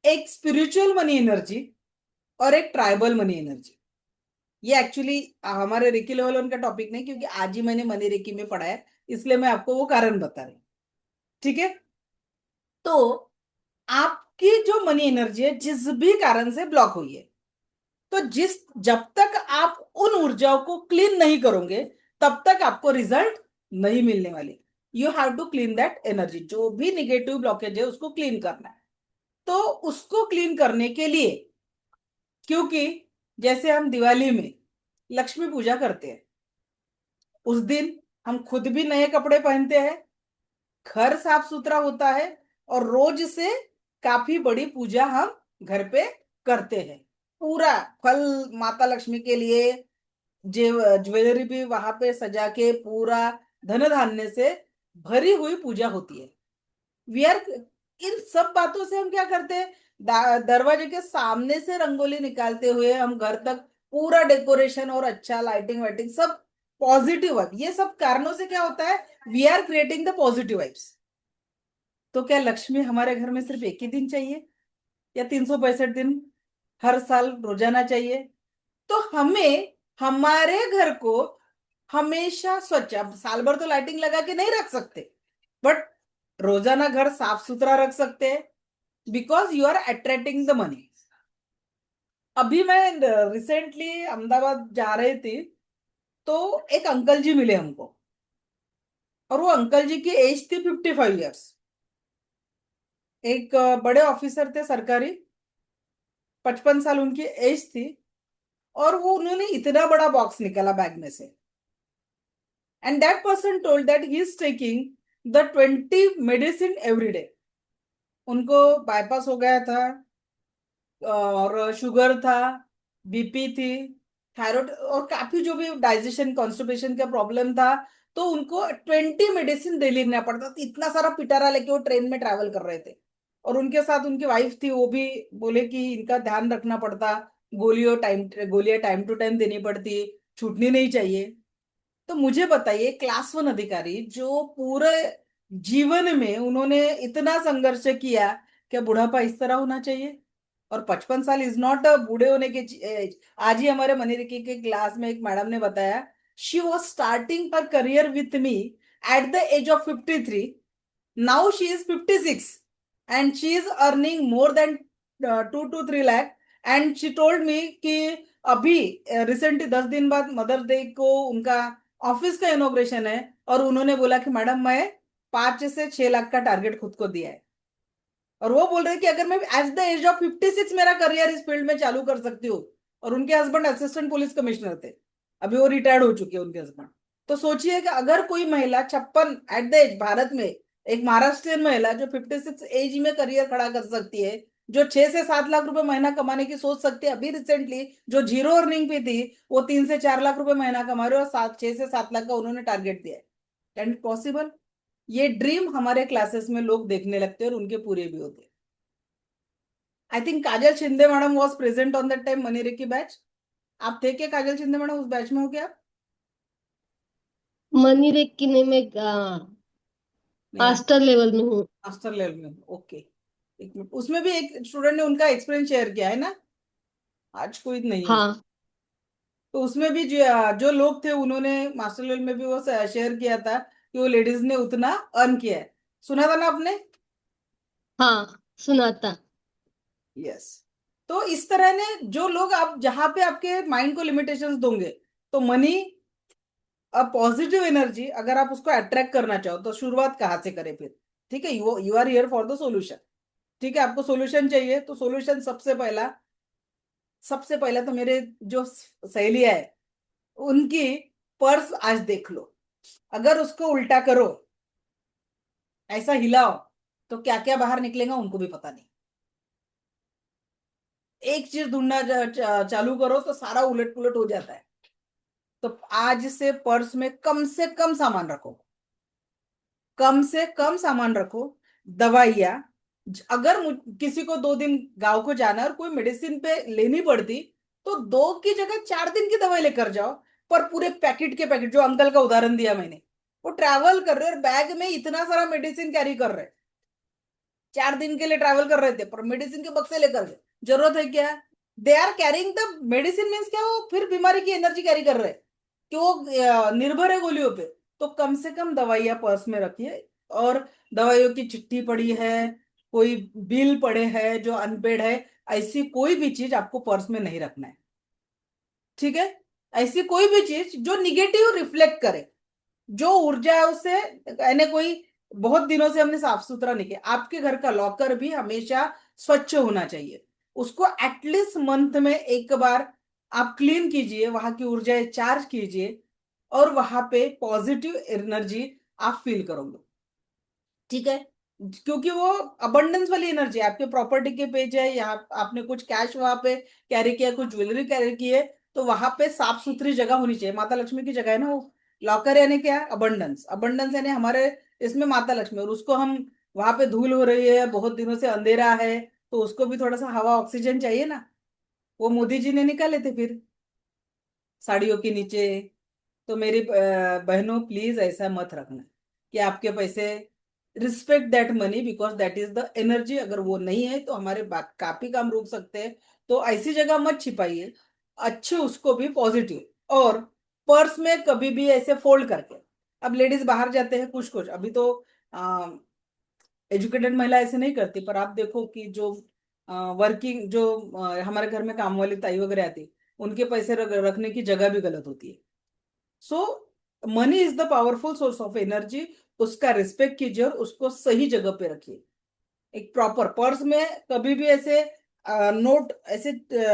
एक स्पिरिचुअल मनी एनर्जी, और एक ट्राइबल मनी एनर्जी। ये एक्चुअली हमारे रेकी लेवल 1 का टॉपिक नहीं, क्योंकि आज ही मैंने मनी रेकी में पढ़ा है, इसलिए मैं आपको वो कारण बता रही हूँ। ठीक है। तो आपकी जो मनी एनर्जी है, जिस भी कारण से ब्लॉक हुई है, तो जब तक आप उन ऊर्जाओं को क्लीन नहीं करोगे, तब तक आपको रिजल्ट नहीं मिलने वाले। You have to clean that energy. जो भी निगेटिव ब्लॉकेज है उसको क्लीन करना है। तो उसको क्लीन करने के लिए, क्योंकि जैसे हम दिवाली में लक्ष्मी पूजा करते हैं, उस दिन हम खुद भी नए कपड़े पहनते हैं, घर साफ सुथरा होता है, और रोज से काफी बड़ी पूजा हम घर पे करते हैं। पूरा फल माता लक्ष्मी के लिए, ज्वेलरी भी वहां पे सजा के पूरा धन धान्य से भरी हुई पूजा होती है। वी आर, इन सब बातों से हम क्या करते हैं, दरवाजे के सामने से रंगोली निकालते हुए हम घर तक पूरा डेकोरेशन और अच्छा लाइटिंग वाइटिंग सब पॉजिटिव वाइब, ये सब कारणों से क्या होता है, we are creating the positive vibes. तो क्या लक्ष्मी हमारे घर में सिर्फ एक ही दिन चाहिए या 365 दिन हर साल रोजाना चाहिए? तो हमें हमारे घर को हमेशा स्वच्छ, अब साल भर तो लाइटिंग लगा के नहीं रख सकते, बट रोजाना घर साफ सुथरा रख सकते हैं, because you are attracting the money. अभी मैं रिसेंटली अहमदाबाद जा रही थी, तो एक अंकल जी मिले हमको, और वो अंकल जी की एज थी 55 ईयर्स। एक बड़े ऑफिसर थे सरकारी, 55 साल उनकी एज थी, और वो उन्होंने इतना बड़ा बॉक्स निकाला बैग में से, and that person told that he is taking the 20 medicine every day. उनको बाईपास हो गया था, और शुगर था, बीपी थी, थायराइड, और काफी जो भी डाइजेशन कॉन्स्टिपेशन का प्रॉब्लम था, तो उनको 20 मेडिसिन डेली लेना पड़ता था। इतना सारा पिटारा लेके वो ट्रेन में ट्रैवल कर रहे थे, और उनके साथ उनकी वाइफ थी, वो भी बोले कि इनका ध्यान रखना पड़ता, गोलियां टाइम टू टाइम देनी पड़ती, छूटनी नहीं चाहिए। तो मुझे बताइए, क्लास 1 अधिकारी जो पूरे जीवन में उन्होंने इतना संघर्ष किया, क्या बुढ़ापा इस तरह होना चाहिए? और 55 साल इज नॉट अ बूढ़े होने की एज। आज ही हमारे मनीरिकी के क्लास में एक मैडम ने बताया, she was starting her career with me at the age of 53, now she is 56, and she is earning more than 2 to 3 lakh. And she told me कि अभी रिसेंटली 10 दिन बाद मदर डे को उनका ऑफिस का इनॉग्रेशन है, और उन्होंने बोला कि मैडम मैं 5 से 6 लाख का टारगेट खुद को दिया है। और वो बोल रहे कि अगर मैं एट द एज ऑफ 56 मेरा करियर इस फील्ड में चालू कर सकती हूँ। और उनके हस्बैंड असिस्टेंट पुलिस कमिश्नर थे, अभी वो रिटायर्ड हो चुके हैं उनके हस्बैंड। तो सोचिए कि अगर कोई महिला 56 एट द एज, भारत में एक महाराष्ट्रियन महिला जो 56 एज में करियर खड़ा कर सकती है, जो 6 से 7 लाख रुपए महीना कमाने की सोच सकती है, अभी रिसेंटली जो जीरो अर्निंग पे थी वो 3 से 4 लाख रुपए महीना कमा रहे, और 6 से 7 लाख का उन्होंने टारगेट दिया है। Can it possible? ये ड्रीम हमारे क्लासेस में लोग देखने लगते हैं, और उनके पूरे भी होते हैं। I think Kajal Shinde madam was present on that time money Reiki batch. आप थे क्या काजल शिंदे मैडम उस बैच में? हो क्या आप? मनीरिकी नहीं, मैं नहीं, आप मास्टर लेवल में हूँ। मास्टर लेवल में, ओके। एक मिनट, उसमें भी एक स्टूडेंट ने उनका एक्सपीरियंस शेयर किया है ना, आज कोई नहीं है उसमें। हाँ तो उसमें भी जो लोग थे उन्होंने मास्टर लेवल में भी वो शेयर किया था कि वो लेडीज ने उतना अर्न किया है। सुना था ना आपने? हाँ, सुना था। यस। तो इस तरह ने जो लोग, आप जहां पे आपके माइंड को लिमिटेशंस दोगे, तो मनी, अब पॉजिटिव एनर्जी अगर आप उसको अट्रैक्ट करना चाहो तो शुरुआत कहाँ से करें फिर? ठीक है, you are here for the solution. ठीक है, आपको सॉल्यूशन चाहिए, तो सॉल्यूशन सबसे पहला तो मेरे जो सहेलियां है उनकी पर्स आज देख लो। अगर उसको उल्टा करो, ऐसा हिलाओ, तो क्या क्या बाहर निकलेगा उनको भी पता नहीं। एक चीज ढूंढना चालू करो तो सारा उलट पुलट हो जाता है। तो आज से पर्स में कम से कम सामान रखो, कम से कम सामान रखो। दवाइयाँ, अगर किसी को 2 दिन गांव को जाना है और कोई मेडिसिन पे लेनी पड़ती, तो 2 की जगह 4 दिन की दवाई लेकर जाओ। पर पूरे पैकेट के पैकेट, जो अंकल का उदाहरण दिया मैंने, वो ट्रैवल कर रहे और बैग में इतना सारा मेडिसिन कैरी कर रहे, 4 दिन के लिए ट्रैवल कर रहे थे, पर मेडिसिन के बक्से लेकर गए। जरूरत है क्या? They are carrying the medicine, means क्या, वो फिर बीमारी की एनर्जी कैरी कर रहे, कि वो निर्भर है गोलियों पे। तो कम से कम दवाइयां पर्स में रखिए, और दवाइयों की चिट्ठी पड़ी है, कोई बिल पड़े हैं जो अनपेड है, ऐसी कोई भी चीज आपको पर्स में नहीं रखना है। ठीक है? ऐसी कोई भी चीज जो निगेटिव रिफ्लेक्ट करे, जो ऊर्जा है उससे, यानी कोई बहुत दिनों से हमने साफ सुथरा नहीं किया। आपके घर का लॉकर भी हमेशा स्वच्छ होना चाहिए, उसको एटलीस्ट मंथ में एक बार आप क्लीन कीजिए, वहां की ऊर्जा चार्ज कीजिए, और वहां पे पॉजिटिव एनर्जी आप फील करोगे। ठीक है? क्योंकि वो अबंडेंस वाली एनर्जी, आपके प्रॉपर्टी के पेज है, यहाँ आपने कुछ कैश वहां पे कैरी किया, कुछ ज्वेलरी कैरी की है, तो वहां पे साफ सुथरी जगह होनी चाहिए। माता लक्ष्मी की जगह है ना वो। लॉकर यानी क्या है? अबंडेंस। अबंडेंस यानी हमारे इसमें माता लक्ष्मी, और उसको हम वहां पे धूल हो रही है, बहुत दिनों से अंधेरा है, तो उसको भी थोड़ा सा हवा ऑक्सीजन चाहिए ना। वो मोदी जी ने निकाले थे फिर साड़ियों के नीचे। तो मेरी बहनों, प्लीज ऐसा मत रखना कि आपके पैसे, respect that money because that is the energy. अगर वो नहीं है तो हमारे काफी काम रुक सकते हैं। तो ऐसी जगह मत छिपाइए, अच्छे उसको भी पॉजिटिव। और पर्स में कभी भी ऐसे फोल्ड करके, अब लेडीज बाहर जाते हैं कुछ कुछ, अभी तो एजुकेटेड महिला ऐसे नहीं करती, पर आप देखो कि जो वर्किंग, जो हमारे घर में काम वाली ताई वगैरह आती, उनके पैसे रखने की जगह भी गलत होती है। So money is the powerful source of energy. उसका रिस्पेक्ट कीजिए और उसको सही जगह पे रखिए। एक प्रॉपर पर्स में कभी भी ऐसे नोट ऐसे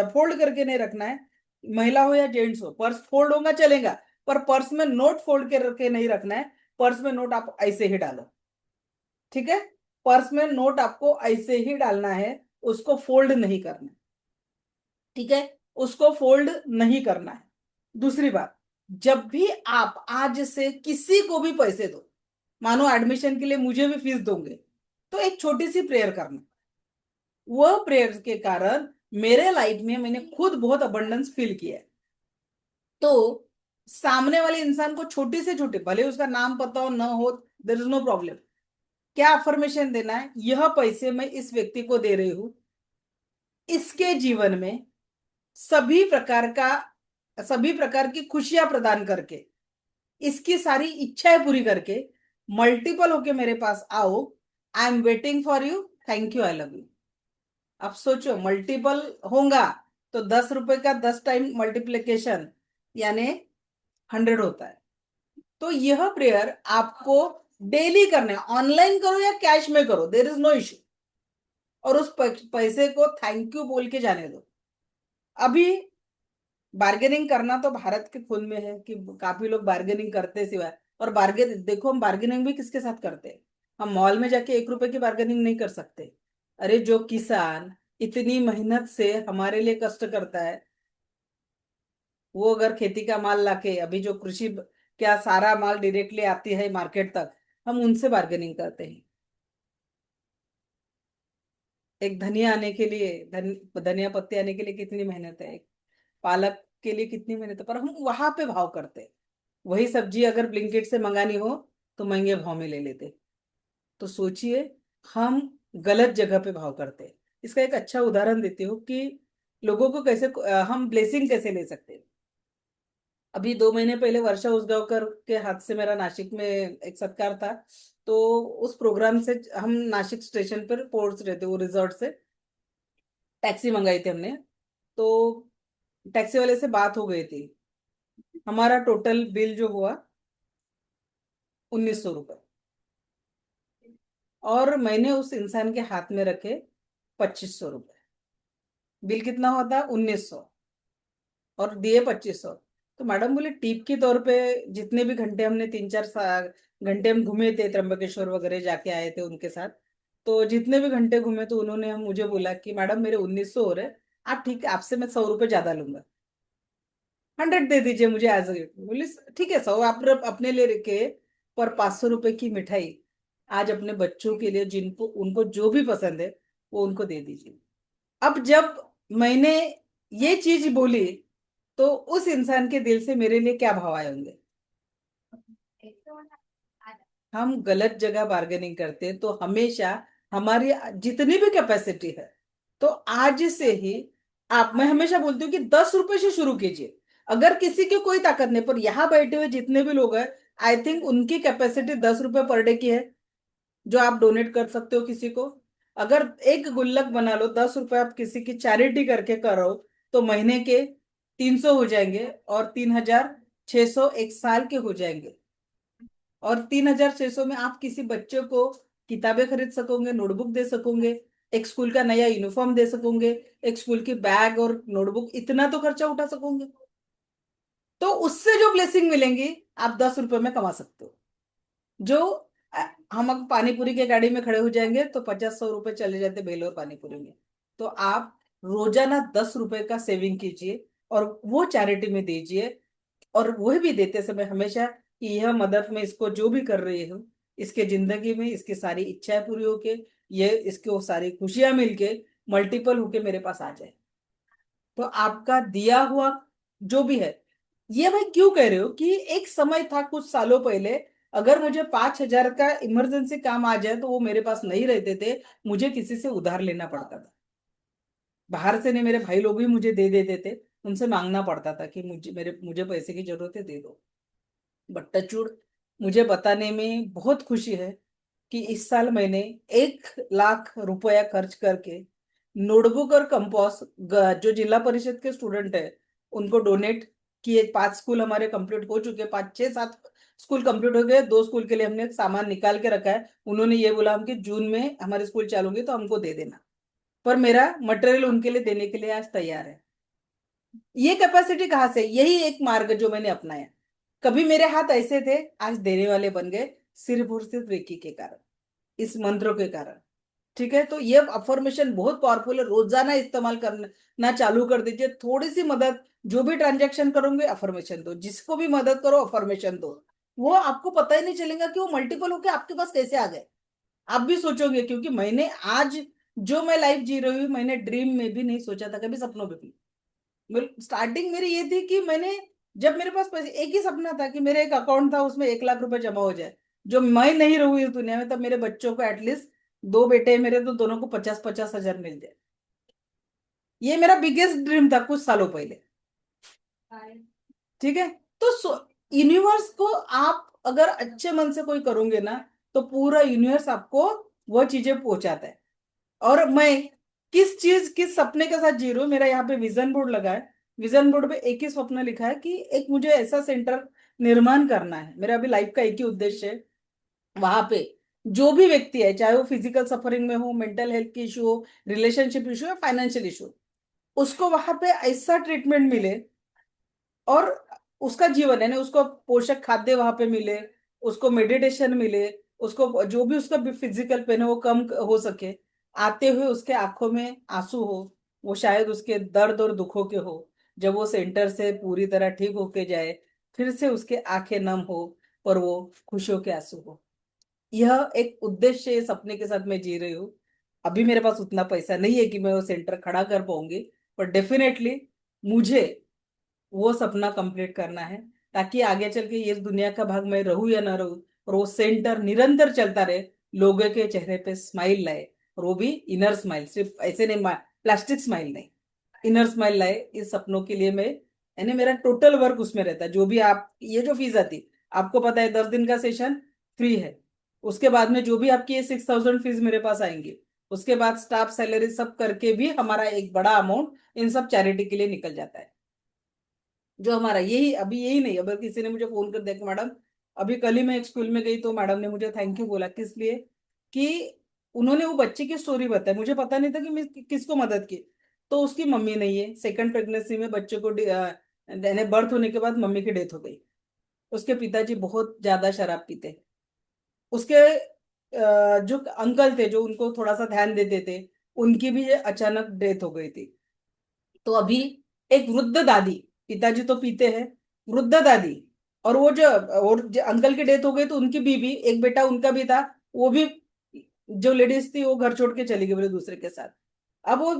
फोल्ड करके नहीं रखना है। महिला हो या जेंट्स हो, पर्स फोल्ड होगा चलेगा, पर पर्स में नोट फोल्ड के रखे नहीं रखना है। पर्स में नोट आप ऐसे ही डालो, ठीक है? पर्स में नोट आपको ऐसे ही डालना है, उसको फोल्ड नहीं करना है, ठीक है? उसको फोल्ड नहीं करना है। दूसरी बात, जब भी आप आज से किसी को भी पैसे दो, मानो एडमिशन के लिए मुझे भी फीस दोगे, तो एक छोटी सी प्रेयर करना। वह प्रेयर के कारण मेरे लाइफ में मैंने खुद बहुत अबंडेंस फील किया है। तो सामने वाले इंसान को छोटी से छोटी, भले उसका नाम पता हो ना हो, देयर इज नो प्रॉब्लम, क्या अफर्मेशन देना है? यह पैसे मैं इस व्यक्ति को दे रही हूं, इसके जीवन में सभी प्रकार का, सभी प्रकार की खुशियां प्रदान करके, इसकी सारी इच्छाएं पूरी करके मल्टीपल होके मेरे पास आओ। I am waiting for you, thank you, I love you. अब सोचो, मल्टीपल होगा तो 10 रुपए का 10 टाइम मल्टीप्लीकेशन यानी 100 होता है। तो यह प्रेयर आपको डेली करना है, ऑनलाइन करो या कैश में करो, देर इज नो इश्यू। और उस पैसे को थैंक यू बोल के जाने दो। अभी बार्गेनिंग करना तो भारत के खून में है कि काफी लोग बार्गेनिंग करते सिवाय। और बार्गेन देखो, हम बार्गेनिंग भी किसके साथ करते हैं? हम मॉल में जाके 1 रुपए की बार्गेनिंग नहीं कर सकते। अरे जो किसान इतनी मेहनत से हमारे लिए कष्ट करता है, वो अगर खेती का माल लाके, अभी जो कृषि क्या सारा माल डायरेक्टली आती है मार्केट तक, हम उनसे बार्गेनिंग करते हैं। एक धनिया आने के लिए, धनिया पत्ते आने के लिए कितनी मेहनत है, एक पालक के लिए कितनी मेहनत है, पर हम वहां पे भाव करते हैं। वही सब्जी अगर ब्लिंकिट से मंगानी हो तो महंगे भाव में ले लेते। तो सोचिए, हम गलत जगह पे भाव करते हैं। इसका एक अच्छा उदाहरण देती हूँ कि लोगों को कैसे हम ब्लेसिंग कैसे ले सकते हैं। अभी 2 महीने पहले वर्षा उसगांवकर के हाथ से मेरा नासिक में एक सत्कार था। तो उस प्रोग्राम से हम नासिक स्टेशन पर पहुंच रहे थे, वो रिजॉर्ट से टैक्सी मंगाई थी हमने। तो टैक्सी वाले से बात हो गई थी, हमारा टोटल बिल जो हुआ 1900 रुपये। और मैंने उस इंसान के हाथ में रखे 2500 रुपये। बिल कितना हुआ था? 1900, और दिए 2500। तो मैडम बोले टिप के तौर पे, जितने भी घंटे हमने 3-4 घंटे हम घूमे थे, त्र्यंबकेश्वर वगैरह जाके आए थे उनके साथ, तो जितने भी घंटे घूमे तो उन्होंने हम मुझे बोला कि मैडम मेरे 1900 हो रहे, आप ठीक है, आपसे मैं 100 रुपये ज्यादा लूंगा, 100 दे दीजिए मुझे एज अ गिफ्ट। बोली ठीक है, 100 आप अपने लिए रखे, पर 500 रुपये की मिठाई आज अपने बच्चों के लिए, जिनको उनको जो भी पसंद है वो उनको दे दीजिए। अब जब मैंने ये चीज बोली, तो उस इंसान के दिल से मेरे लिए क्या भाव आए होंगे? हम गलत जगह बार्गेनिंग करते हैं तो हमेशा हमारी जितनी भी कैपेसिटी है, तो आज से ही आप, मैं हमेशा बोलती हूँ कि 10 रुपए से शुरू कीजिए। अगर किसी की कोई ताकत नहीं, पर यहाँ बैठे हुए जितने भी लोग हैं, आई थिंक उनकी कैपेसिटी 10 रुपए पर डे की है, जो आप डोनेट कर सकते हो किसी को। अगर एक गुल्लक बना लो, 10 रुपए आप किसी की चैरिटी करके करो, तो महीने के 300 हो जाएंगे, और 3600 एक साल के हो जाएंगे। और 3600 में आप किसी बच्चे को किताबें खरीद सकोगे, नोटबुक दे सकोगे, एक स्कूल का नया यूनिफॉर्म दे सकोगे, एक स्कूल की बैग और नोटबुक, इतना तो खर्चा उठा सकोगे। तो उससे जो ब्लेसिंग मिलेंगी, आप 10 रुपए में कमा सकते हो। जो हम अगर पानी पूरी के गाड़ी में खड़े हो जाएंगे तो 50-100 रुपए चले जाते बेलोर पानी पूरी में। तो आप रोजाना 10 रुपए का सेविंग कीजिए और वो चैरिटी में दीजिए। और वह भी देते समय हमेशा कि यह मदद मैं इसको जो भी कर रही हूँ, इसके जिंदगी में इसकी सारी इच्छाएं पूरी होके, ये इसको सारी खुशियां मिलके मल्टीपल होके मेरे पास आ जाए। तो आपका दिया हुआ जो भी है, ये भाई क्यों कह रहे हो कि एक समय था कुछ सालों पहले, अगर मुझे 5,000 का इमरजेंसी काम आ जाए तो वो मेरे पास नहीं रहते थे, मुझे किसी से उधार लेना पड़ता था। बाहर से नहीं, मेरे भाई लोग भी मुझे दे देते थे, उनसे मांगना पड़ता था कि मुझे पैसे की जरूरत है, दे दो। बट टचवुड, मुझे बताने में बहुत खुशी है कि इस साल मैंने 1 लाख रुपया खर्च करके नोटबुक और कंपास जो जिला परिषद के स्टूडेंट है उनको डोनेट किए। 5 स्कूल हमारे कंप्लीट हो चुके, 5, 6, 7 स्कूल कंप्लीट हो गए। 2 स्कूल के लिए हमने सामान निकाल के रखा है। उन्होंने ये बोला हम कि जून में हमारे स्कूल चालू होंगे तो हमको दे देना, पर मेरा मटेरियल उनके लिए देने के लिए आज तैयार है। ये कैपेसिटी कहाँ से? यही एक मार्ग जो मैंने अपनाया। कभी मेरे हाथ ऐसे थे, आज देने वाले बन गए, सिर्फ और सिर्फ रेकी के कारण, इस मंत्रों के कारण। ठीक है, तो ये अफर्मेशन बहुत पावरफुल है, रोजाना इस्तेमाल करना चालू कर दीजिए। थोड़ी सी मदद, जो भी ट्रांजैक्शन करोगे अफर्मेशन दो, जिसको भी मदद करो अफर्मेशन दो। वो आपको पता ही नहीं चलेगा कि वो मल्टीपल होके आपके पास कैसे आ गए। आप भी सोचोगे, क्योंकि मैंने आज जो मैं लाइफ जी रही हूँ, मैंने ड्रीम में भी नहीं सोचा था, कभी सपनों में भी। स्टार्टिंग मेरी ये थी कि मैंने, जब मेरे पास पैसे, एक ही सपना था कि मेरा एक अकाउंट था उसमें 1 लाख रुपए जमा हो जाए। जो मैं नहीं रहूँ इस दुनिया में, तब मेरे बच्चों को एटलीस्ट, 2 बेटे हैं मेरे, तो दोनों को 50-50 हजार मिल जाए। ये मेरा बिगेस्ट ड्रीम था कुछ सालों पहले। ठीक है, तो यूनिवर्स को आप अगर अच्छे मन से कोई करोगे ना, तो पूरा यूनिवर्स आपको वो चीजें पहुंचाता है। और मैं किस सपने के साथ जी रही हूँ, मेरा यहाँ पे विजन बोर्ड लगा है। विजन बोर्ड पे एक ही स्वप्न लिखा है कि एक मुझे ऐसा सेंटर निर्माण करना है। मेरा अभी लाइफ का एक ही उद्देश्य है, वहां पे जो भी व्यक्ति है, चाहे वो फिजिकल सफरिंग में हो, मेंटल हेल्थ की इशू हो, रिलेशनशिप इशू या फाइनेंशियल इशू, उसको वहां पे ऐसा ट्रीटमेंट मिले और उसका जीवन है ना, उसको पोषक खाद्य वहां पे मिले, उसको मेडिटेशन मिले, उसको जो भी उसका फिजिकल पेन है वो कम हो सके। आते हुए उसके आंखों में आंसू हो, वो शायद उसके दर्द और दुखों के हो। जब वो सेंटर से पूरी तरह ठीक होके जाए, फिर से उसके आंखें नम हो और वो खुशियों के आंसू हो। यह एक उद्देश्य, ये सपने के साथ मैं जी रही हूँ। अभी मेरे पास उतना पैसा नहीं है कि मैं वो सेंटर खड़ा कर पाऊंगी, पर डेफिनेटली मुझे वो सपना कंप्लीट करना है, ताकि आगे चल के ये दुनिया का भाग मैं रहूं या ना रहूं, और वो सेंटर निरंतर चलता रहे, लोगों के चेहरे पे स्माइल लाए, और वो भी इनर स्माइल, सिर्फ ऐसे नहीं, प्लास्टिक स्माइल नहीं, इनर स्माइल लाए। इस सपनों के लिए मैं, यानी मेरा टोटल वर्क उसमें रहता है। जो भी आप, ये जो फीस आती, आपको पता है 10 दिन का सेशन फ्री है। उसके बाद में जो भी आपकी ये 6,000 फीस मेरे पास आएंगी, उसके बाद स्टाफ सैलरी सब करके भी हमारा एक बड़ा अमाउंट इन सब चैरिटी के लिए निकल जाता है। जो हमारा यही, अभी यही नहीं, अगर किसी ने मुझे फोन कर दिया कि मैडम, अभी कल ही मैं एक स्कूल में गई तो मैडम ने मुझे थैंक यू बोला, किस लिए? कि उन्होंने वो बच्चे की स्टोरी बताई, मुझे पता नहीं था कि मैं किसको मदद की। तो उसकी मम्मी नहीं है, सेकंड प्रेगनेंसी में बच्चे को बर्थ होने के बाद मम्मी की डेथ हो गई। उसके पिताजी बहुत ज्यादा शराब पीते। उसके जो अंकल थे, जो उनको थोड़ा सा ध्यान देते थे, उनकी भी अचानक डेथ हो गई थी। तो अभी एक वृद्ध दादी, पिताजी तो पीते हैं, वृद्ध दादी, और जो अंकल की डेथ हो गई तो उनकी बीवी, एक बेटा उनका भी था, वो भी, जो लेडीज थी वो घर छोड़ के चली गई बोले दूसरे के साथ। अब वो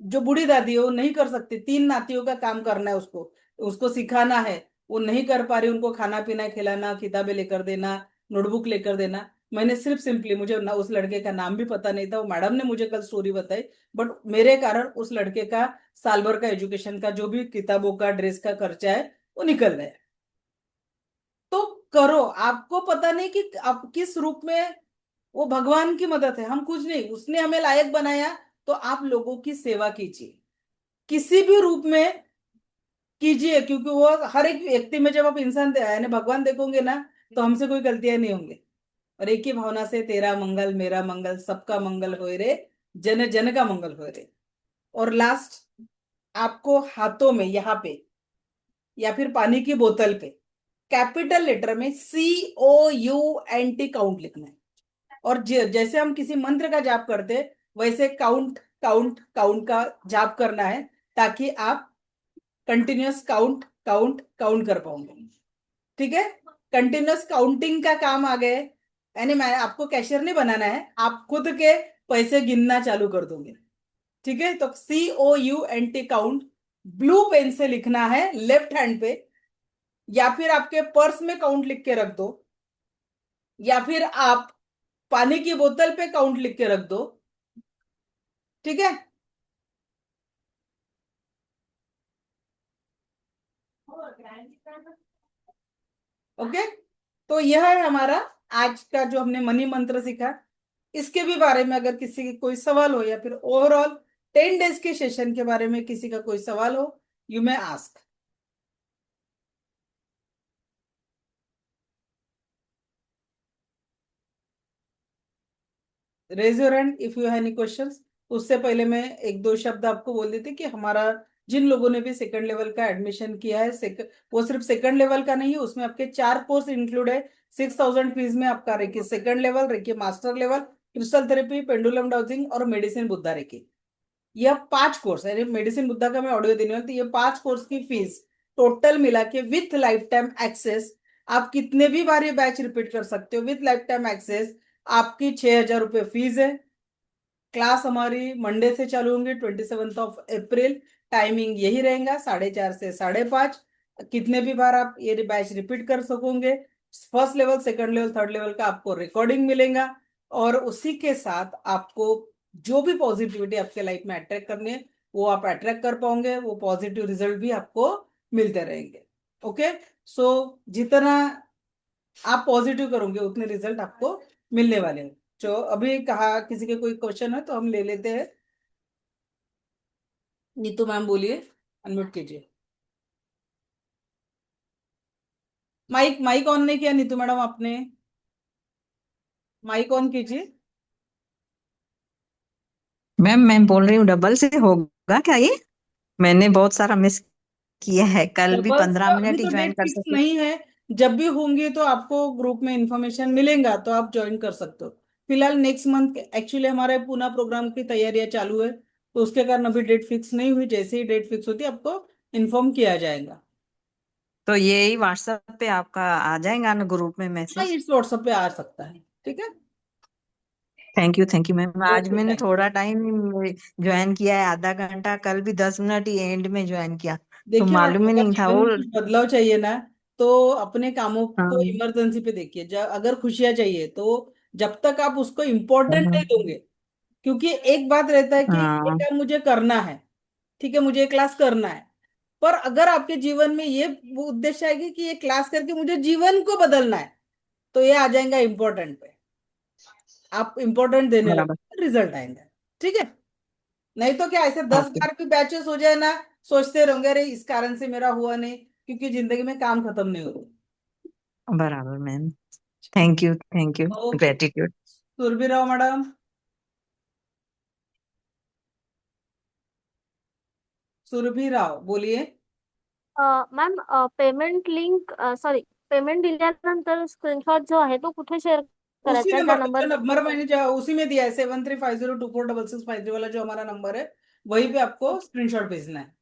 जो बूढ़ी दादी है वो नहीं कर सकती, 3 नातियों का काम करना है उसको, उसको सिखाना है, वो नहीं कर पा रही। उनको खाना पीना खिलाना, किताबें लेकर देना, नोटबुक लेकर देना। मैंने सिर्फ सिंपली, मुझे ना उस लड़के का नाम भी पता नहीं था, वो मैडम ने मुझे कल स्टोरी बताई, बट मेरे कारण उस लड़के का साल भर का एजुकेशन का जो भी किताबों का, ड्रेस का खर्चा है, वो निकल गया। तो करो, आपको पता नहीं कि आप किस रूप में, वो भगवान की मदद है, हम कुछ नहीं, उसने हमें लायक बनाया। तो आप लोगों की सेवा कीजिए, किसी भी रूप में कीजिए, क्योंकि वो हर एक व्यक्ति में, जब आप इंसान यानी भगवान देखोगे ना, तो हमसे कोई गलतियां नहीं होंगी। और एक ही भावना से, तेरा मंगल मेरा मंगल, सबका मंगल होए रे, जन जन का मंगल होए रे। और लास्ट, आपको हाथों में यहाँ पे या फिर पानी की बोतल पे कैपिटल लेटर में COUNT काउंट लिखना है। और जैसे हम किसी मंत्र का जाप करते हैं वैसे काउंट काउंट काउंट का जाप करना है, ताकि आप कंटिन्यूअस काउंट काउंट काउंट कर पाओगे। ठीक है, कंटिन्यूअस काउंटिंग का काम आ गए, यानी मैं आपको कैशियर नहीं बनाना है, आप खुद के पैसे गिनना चालू कर दोगे। ठीक है, तो COUNT काउंट ब्लू पेन से लिखना है लेफ्ट हैंड पे, या फिर आपके पर्स में काउंट लिख के रख दो, या फिर आप पानी की बोतल पे काउंट लिख के रख दो। ठीक है, ओके। तो यह है हमारा आज का जो हमने मनी मंत्र सीखा। इसके भी बारे में अगर किसी की कोई सवाल हो, या फिर ओवरऑल 10 डेज के सेशन के बारे में किसी का कोई सवाल हो, you may ask. Raise your hand if you have any questions. उससे पहले मैं एक दो शब्द आपको बोल देती कि हमारा जिन लोगों ने भी सेकंड लेवल का एडमिशन किया है, वो सिर्फ सेकंड लेवल का नहीं है, उसमें आपके 4 कोर्स इंक्लूड है। 6,000 फीस में आपका reiki second level, reiki master level, crystal therapy, pendulum dowsing और मेडिसिन बुद्धा रेकी। यह 5 कोर्स, यानी मेडिसिन बुद्धा का मैं ऑडियो देने वाली, तो ये 5 कोर्स की फीस टोटल मिला के विथ लाइफ टाइम एक्सेस, आप कितने भी बार ये बैच रिपीट कर सकते हो विथ लाइफ टाइम एक्सेस, आपकी 6,000 रुपये फीस है। क्लास हमारी मंडे से चालू होंगी 27 अप्रैल। टाइमिंग यही रहेगा 4:30 से 5:30। कितने भी बार आप ये बैच रिपीट कर सकोगे। First level, second level, third level का आपको रिकॉर्डिंग मिलेगा, और उसी के साथ आपको जो भी पॉजिटिविटी आपके लाइफ में अट्रैक्ट करनी है वो आप अट्रैक्ट कर पाओगे, वो पॉजिटिव रिजल्ट भी आपको मिलते रहेंगे। ओके, सो जितना आप पॉजिटिव करोगे उतने रिजल्ट आपको मिलने वाले हैं। जो अभी कहा, किसी के कोई क्वेश्चन है तो हम ले लेते हैं। नीतू मैम बोलिए, अनम्यूट कीजिए। माइक माइक ऑन नहीं किया नीतू मैडम आपने, माइक ऑन कीजिए। मैम मैं बोल रही हूँ डबल से होगा क्या ये? मैंने बहुत सारा मिस किया है, कल भी डबल्स का 15 अभी मिनट ही तो ज्वाइन डेट कर फिक्स सके। नहीं है, जब भी होंगे तो आपको ग्रुप में इंफॉर्मेशन मिलेगा तो आप ज्वाइन कर सकते हो। फिलहाल नेक्स्ट मंथ एक्चुअली हमारे पूना प्रोग्राम की तैयारियां चालू है, तो उसके कारण अभी डेट फिक्स नहीं हुई। जैसे ही डेट फिक्स होती है आपको इन्फॉर्म किया जाएगा। तो यही व्हाट्सएप पे आपका आ जाएगा ना ग्रुप में हाँ, मैसेज? इस व्हाट्सएप पे आ सकता है। ठीक है, थैंक यू मैम। आज ओके, मैंने थैंक यू। थोड़ा टाइम ज्वाइन किया है, आधा घंटा, कल भी 10 मिनट ही एंड में ज्वाइन किया, तो देखिए मैडम, मालूम ही अगर नहीं था जीवन वो। में कुछ बदलाव चाहिए ना तो अपने कामों को हाँ इमरजेंसी पे देखिए। अगर खुशियां चाहिए तो जब तक आप उसको इम्पोर्टेंट हाँ नहीं दोगे, क्योंकि एक बात रहता है कि ये हाँ, काम मुझे करना है, ठीक है, मुझे ये क्लास करना है, पर अगर आपके जीवन में ये वो उद्देश्य है कि ये क्लास करके मुझे जीवन को बदलना है, तो ये आ जाएगा इम्पोर्टेंट पे। आप इम्पोर्टेंट देने बराबर। लगो, रिजल्ट आएंगे। ठीक है, नहीं तो क्या ऐसे दस ओके, बार भी बैचेस हो जाए ना, सोचते रहोगे अरे इस कारण से मेरा हुआ नहीं, क्योंकि जिंदगी में काम खत्म नहीं होते। बराबर ma'am. Thank you okay, gratitude. Surbhi Rao madam, Surbhi Rao बोलिए। Ma'am payment link sorry payment दिल्यानंतर स्क्रीनशॉट जो आहे तो कुठे शेअर उसी करायचा ज्या नंबर पे, जो नंबर नंबर मैंने जो उसी में दिया है 7350246653 वाला जो हमारा नंबर है, वही पे आपको स्क्रीनशॉट भेजना है।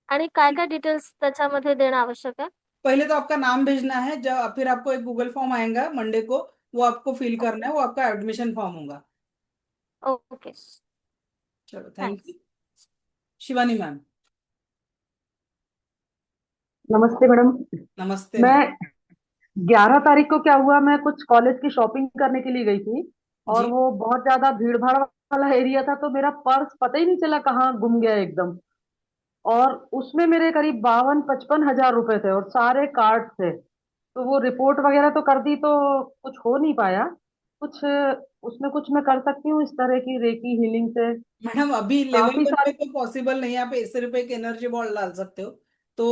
आणि काय काय डिटेल्स त्याच्यामध्ये देणं आवश्यक आहे? पहले तो आपका नाम भेजना है, जब फिर आपको एक गूगल फॉर्म आएगा मंडे को, वो आपको फिल करना है, वो आपका एडमिशन फॉर्म होगा। ओके, चलो, thank thanks. You. Shivani ma'am. नमस्ते मैडम। नमस्ते मैं मैम। 11 तारीख को क्या हुआ, मैं कुछ कॉलेज की शॉपिंग करने के लिए गई थी, और जी, वो बहुत ज्यादा भीड़ भाड़ वाला एरिया था, तो मेरा पर्स पता ही नहीं चला कहाँ गुम गया एकदम। और उसमें मेरे करीब 52-55 हजार रुपए थे, और सारे कार्ड थे। तो वो रिपोर्ट वगैरह तो कर दी, तो कुछ हो नहीं पाया। कुछ उसमें कुछ मैं कर सकती हूँ इस तरह की रेकी हीलिंग से? मैडम अभी लेवल काफी 1 सारे। में तो पॉसिबल नहीं है, आप सिर्फ एक एनर्जी बॉल डाल सकते हो। तो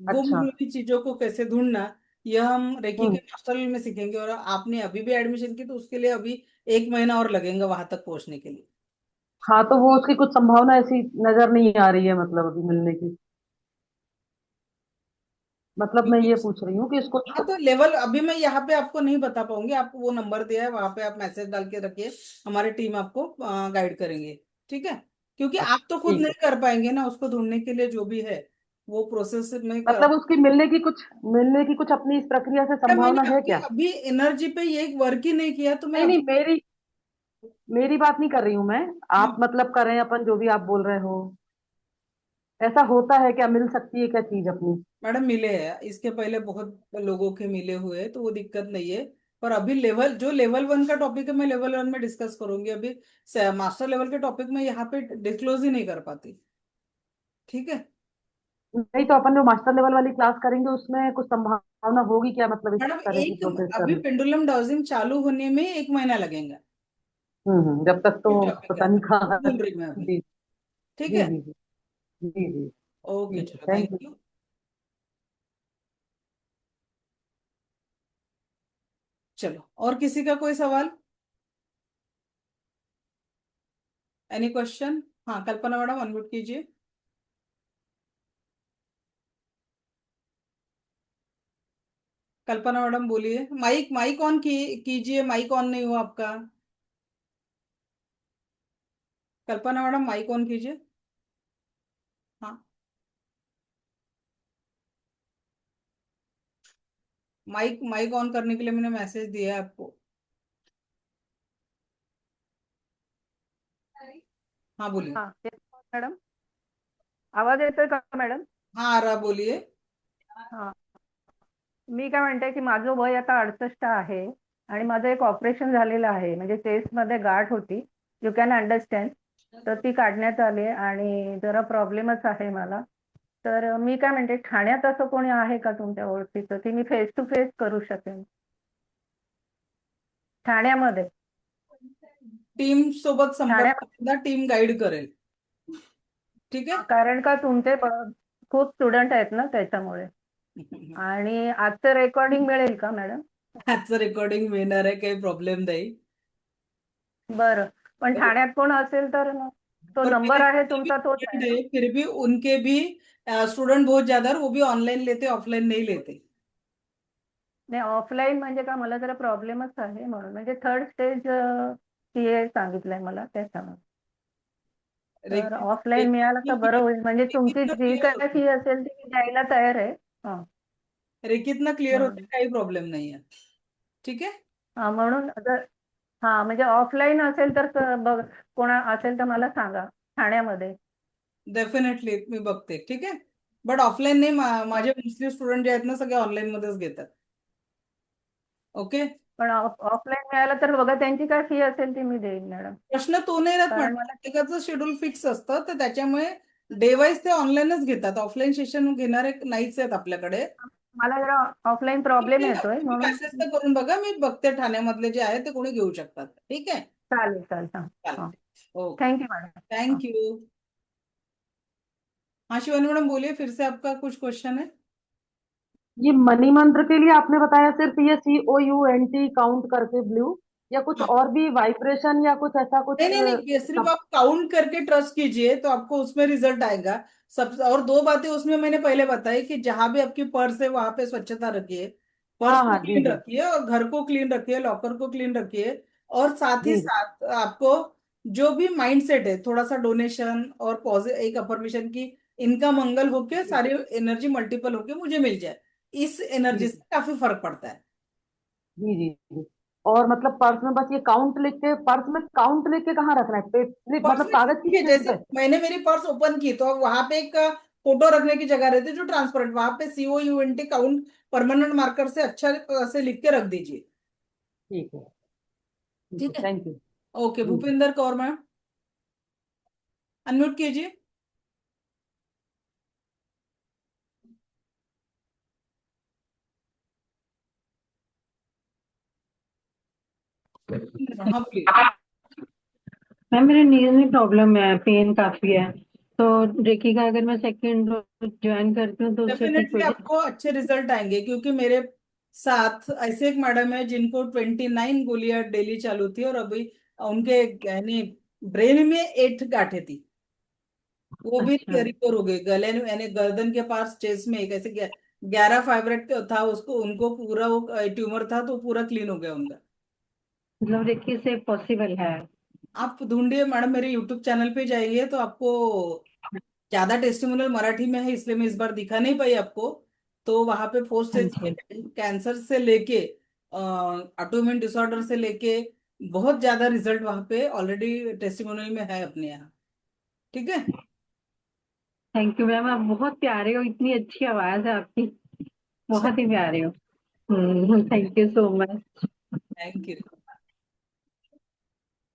गुम अच्छा। हुई चीजों को कैसे ढूंढना, यह हम रेकी के हम्म। मास्टर में सीखेंगे। और आपने अभी भी एडमिशन की तो उसके लिए अभी 1 महीना और लगेगा वहां तक पहुंचने के लिए। हाँ, तो वो उसकी कुछ संभावना ऐसी नजर नहीं आ रही है, मतलब अभी मिलने की। मतलब मैं ये पूछ रही हूँ कि इसको हाँ, तो लेवल अभी मैं यहाँ पे आपको नहीं बता पाऊंगी, आपको वो नंबर दिया है वहां पे आप मैसेज डाल के रखिए, हमारी टीम आपको गाइड करेंगे। ठीक है, क्योंकि आप तो खुद ठीक नहीं है। कर पाएंगे ना, उसको ढूंढने के लिए जो भी है वो प्रोसेस में कर। मतलब उसकी मिलने की कुछ अपनी इस प्रक्रिया से क्या मैंने संभावना है आपकी क्या? अभी एनर्जी पे ये वर्क ही नहीं किया तो मैं नहीं नहीं, अभी। मेरी बात नहीं कर रही हूँ मैं। आप मतलब कर रहे हैं अपन जो भी आप बोल रहे हो, ऐसा होता है क्या? मिल सकती है क्या चीज अपनी? मैडम मिले हैं, इसके पहले बहुत लोगों के मिले हुए हैं, तो वो दिक्कत नहीं है। पर अभी लेवल जो लेवल 1 का टॉपिक है मैं लेवल 1 में डिस्कस करूंगी, अभी मास्टर लेवल के टॉपिक में यहाँ पे डिस्क्लोज ही नहीं कर पाती। ठीक है नहीं तो अपन जो मास्टर लेवल वाली क्लास करेंगे उसमें कुछ संभावना होगी क्या, मतलब इस मैडम, तरह की एक प्रोसेस अभी करने? पेंडुलम डाउजिंग चालू होने में 1 महीना लगेगा। जब तक तो टॉपिक है, पता नहीं कहाँ। ढूंढ रही मैं अभी। जी ठीक जी है, जी जी जी जी। ओके, ठीक है, चलो, थैंक थैंक यू। यू। चलो, और किसी का कोई सवाल? Any question? हाँ, कल्पना मैडम अनम्यूट कीजिए। कल्पना मैडम बोलिए, माइक माइक ऑन कीजिए, माइक ऑन नहीं हुआ आपका। कल्पना मैडम माइक ऑन कीजिए। हाँ, माइक माइक ऑन करने के लिए मैंने मैसेज दिया है आपको। हाँ, बोलिए। हाँ येतो मॅडम, आवाज येतोय का मॅडम? हाँ, आ रहा, बोलिए। हा, मी काय म्हणते की माझं वय आता 68 आहे आणि माझं एक ऑपरेशन झालेलं आहे, म्हणजे चेस्टमध्ये गाठ होती, यू कॅन अंडरस्टँड. तर ती काढण्यात आली आहे आणि जरा प्रॉब्लेमच आहे मला. तर मी काय म्हणते, ठाण्यात असं कोणी आहे का तुमच्या ओळखीचं की मी फेस टू फेस करू शकेन ठाण्यामध्ये? टीम सोबत संपर्क ठाण्यात साधा, टीम गाईड करेल। ठीक आहे कारण का तुमचे खूप स्टुडंट आहेत ना त्याच्यामुळे. आणि आजचं रेकॉर्डिंग मिळेल का मॅडम? आजचं रेकॉर्डिंग मिळणार आहे, काही प्रॉब्लेम नाही। बरं, पण ठाण्यात कोण असेल तर मग तो पर नंबर मेरे आहे जितने भी तुमचा तोच आहे स्टूडेंट ना? है, फिर भी उनके भी स्टूडेंट बहुत ज्यादा है, वो भी ऑनलाइन लेते, ऑफलाइन नहीं लेते। नाही, ऑफलाईन म्हणजे का मला जरा प्रॉब्लेमच आहे म्हणून, म्हणजे थर्ड स्टेज सीए सांगितलंय मला त्याच्यामुळे. तर रेकी ऑफलाईन मिळालं तर रेकी बरं होईल, म्हणजे तुमची रेकीतनं जी क्लिअर काय होते, फी असेल ती मी द्यायला तयार आहे. हा, रेकीतनं क्लिअर होते, म्हणून काही प्रॉब्लेम नाही आहे। ठीक आहे, हा म्हणून जर हा म्हणजे ऑफलाईन असेल तर बघ, कोणा असेल तर मला सांगा ठाण्यामध्ये. डेफिनेटली मी बघते। ठीक आहे, बट ऑफलाईन नाही, हा, माझे मुस्लिम स्टुडंट जे आहेत ना सगळे ऑनलाईन मध्येच घेतात। ओके, पण ऑफलाईन मिळालं तर बघा, त्यांची काय फी असेल ती मी देईन मॅडम. प्रश्न तो नाही राहत मॅडम, कारण मला प्रत्येकाचं शेड्यूल फिक्स असतं, तर त्याच्यामुळे डे वाईज ते ऑनलाईनच घेतात, ऑफलाईन सेशन घेणारे नाहीच आहेत आपल्याकडे। मला जरा ऑफलाईन प्रॉब्लेम येतोय तुम्ही म्हणून. मेसेज तर करून बघा, मी बघते ठाण्यामधले जे आहे ते कोणी घेऊ शकतात। ठीक आहे, चालेल चालेल, हां हां, चालेल, ओके, थँक्यू मॅडम. हां. Thank you. हाँ, शिवानी मैडम बोलिए, फिर से आपका कुछ क्वेश्चन है? ये मनी मंत्र के लिए आपने बताया सिर्फ ये COUNT काउंट करके ब्लू, या कुछ हाँ, और भी वाइब्रेशन या कुछ ऐसा कुछ नहीं नहीं नहीं, ये सिर्फ सब? आप काउंट करके ट्रस्ट कीजिए तो आपको उसमें रिजल्ट आएगा। सब, और दो बातें उसमें मैंने पहले बताई कि जहां भी आपकी पर्स है वहां पे स्वच्छता रखिए, पर्स हाँ को हाँ जी क्लीन जी रखिए और घर को क्लीन रखिए, लॉकर को क्लीन रखिए। और साथ ही जी साथ आपको जो भी माइंडसेट है, थोड़ा सा डोनेशन और पॉजिटिव एक अफर्मेशन की, इनका मंगल होके जी सारी एनर्जी मल्टीपल होके मुझे मिल जाए, इस जी एनर्जी से काफी फर्क पड़ता है। जी जी जी। और मतलब पर्स में बस ये काउंट लिख के, पर्स में काउंट लिख के कहाँ रखना है? स्लिप पर्स मतलब में कागज की ठीक है, स्लिप जैसे पे? मैंने मेरी पर्स ओपन की तो वहां पे एक फोटो रखने की जगह रहती है जो ट्रांसपेरेंट, वहां पे COUNT काउंट परमानेंट मार्कर से अच्छा से लिख के रख दीजिए। ठीक है, ठीक है, ठीक है, थैंक यू। ओके, जी जी। भूपिंदर कौर मैम अनम्यूट कीजिए। हाँ, बोलिए। मैम मेरे नीज में प्रॉब्लम है, पेन काफी है, तो रेकी का अगर मैं सेकंड ज्वाइन करती हूँ तो उससे ठीक हो डेफिनेटली जाए? आपको अच्छे रिजल्ट आएंगे, क्योंकि मेरे साथ ऐसे एक मैडम है जिनको 29 गोलियां डेली चालू थी, और अभी उनके यानी ब्रेन में 8 गांठें थी, वो भी अच्छा। रिकवर हो गई। गले में यानी गर्दन के पास, चेस्ट में एक ऐसे 11 फाइब्रेट था उसको, उनको पूरा वो ट्यूमर था तो पूरा क्लीन हो गया उनका। मतलब रेकी से पॉसिबल है? आप ढूंढिए मैडम, मेरे यूट्यूब चैनल पे जाइए तो आपको ज्यादा टेस्टिमोनियल मराठी में है, इसलिए मैं इस बार दिखा नहीं पाई आपको। तो वहां पे 4 स्टेज हाँ जी। के कैंसर से लेके ऑटोइम्यून डिसऑर्डर से लेके बहुत ज्यादा रिजल्ट वहां पे ऑलरेडी टेस्टिमोनियल में है अपने यहाँ। ठीक है। थैंक यू मैम, आप बहुत प्यारे हो, इतनी अच्छी आवाज है आपकी, बहुत ही प्यारे हो। Thank you so much. Thank you.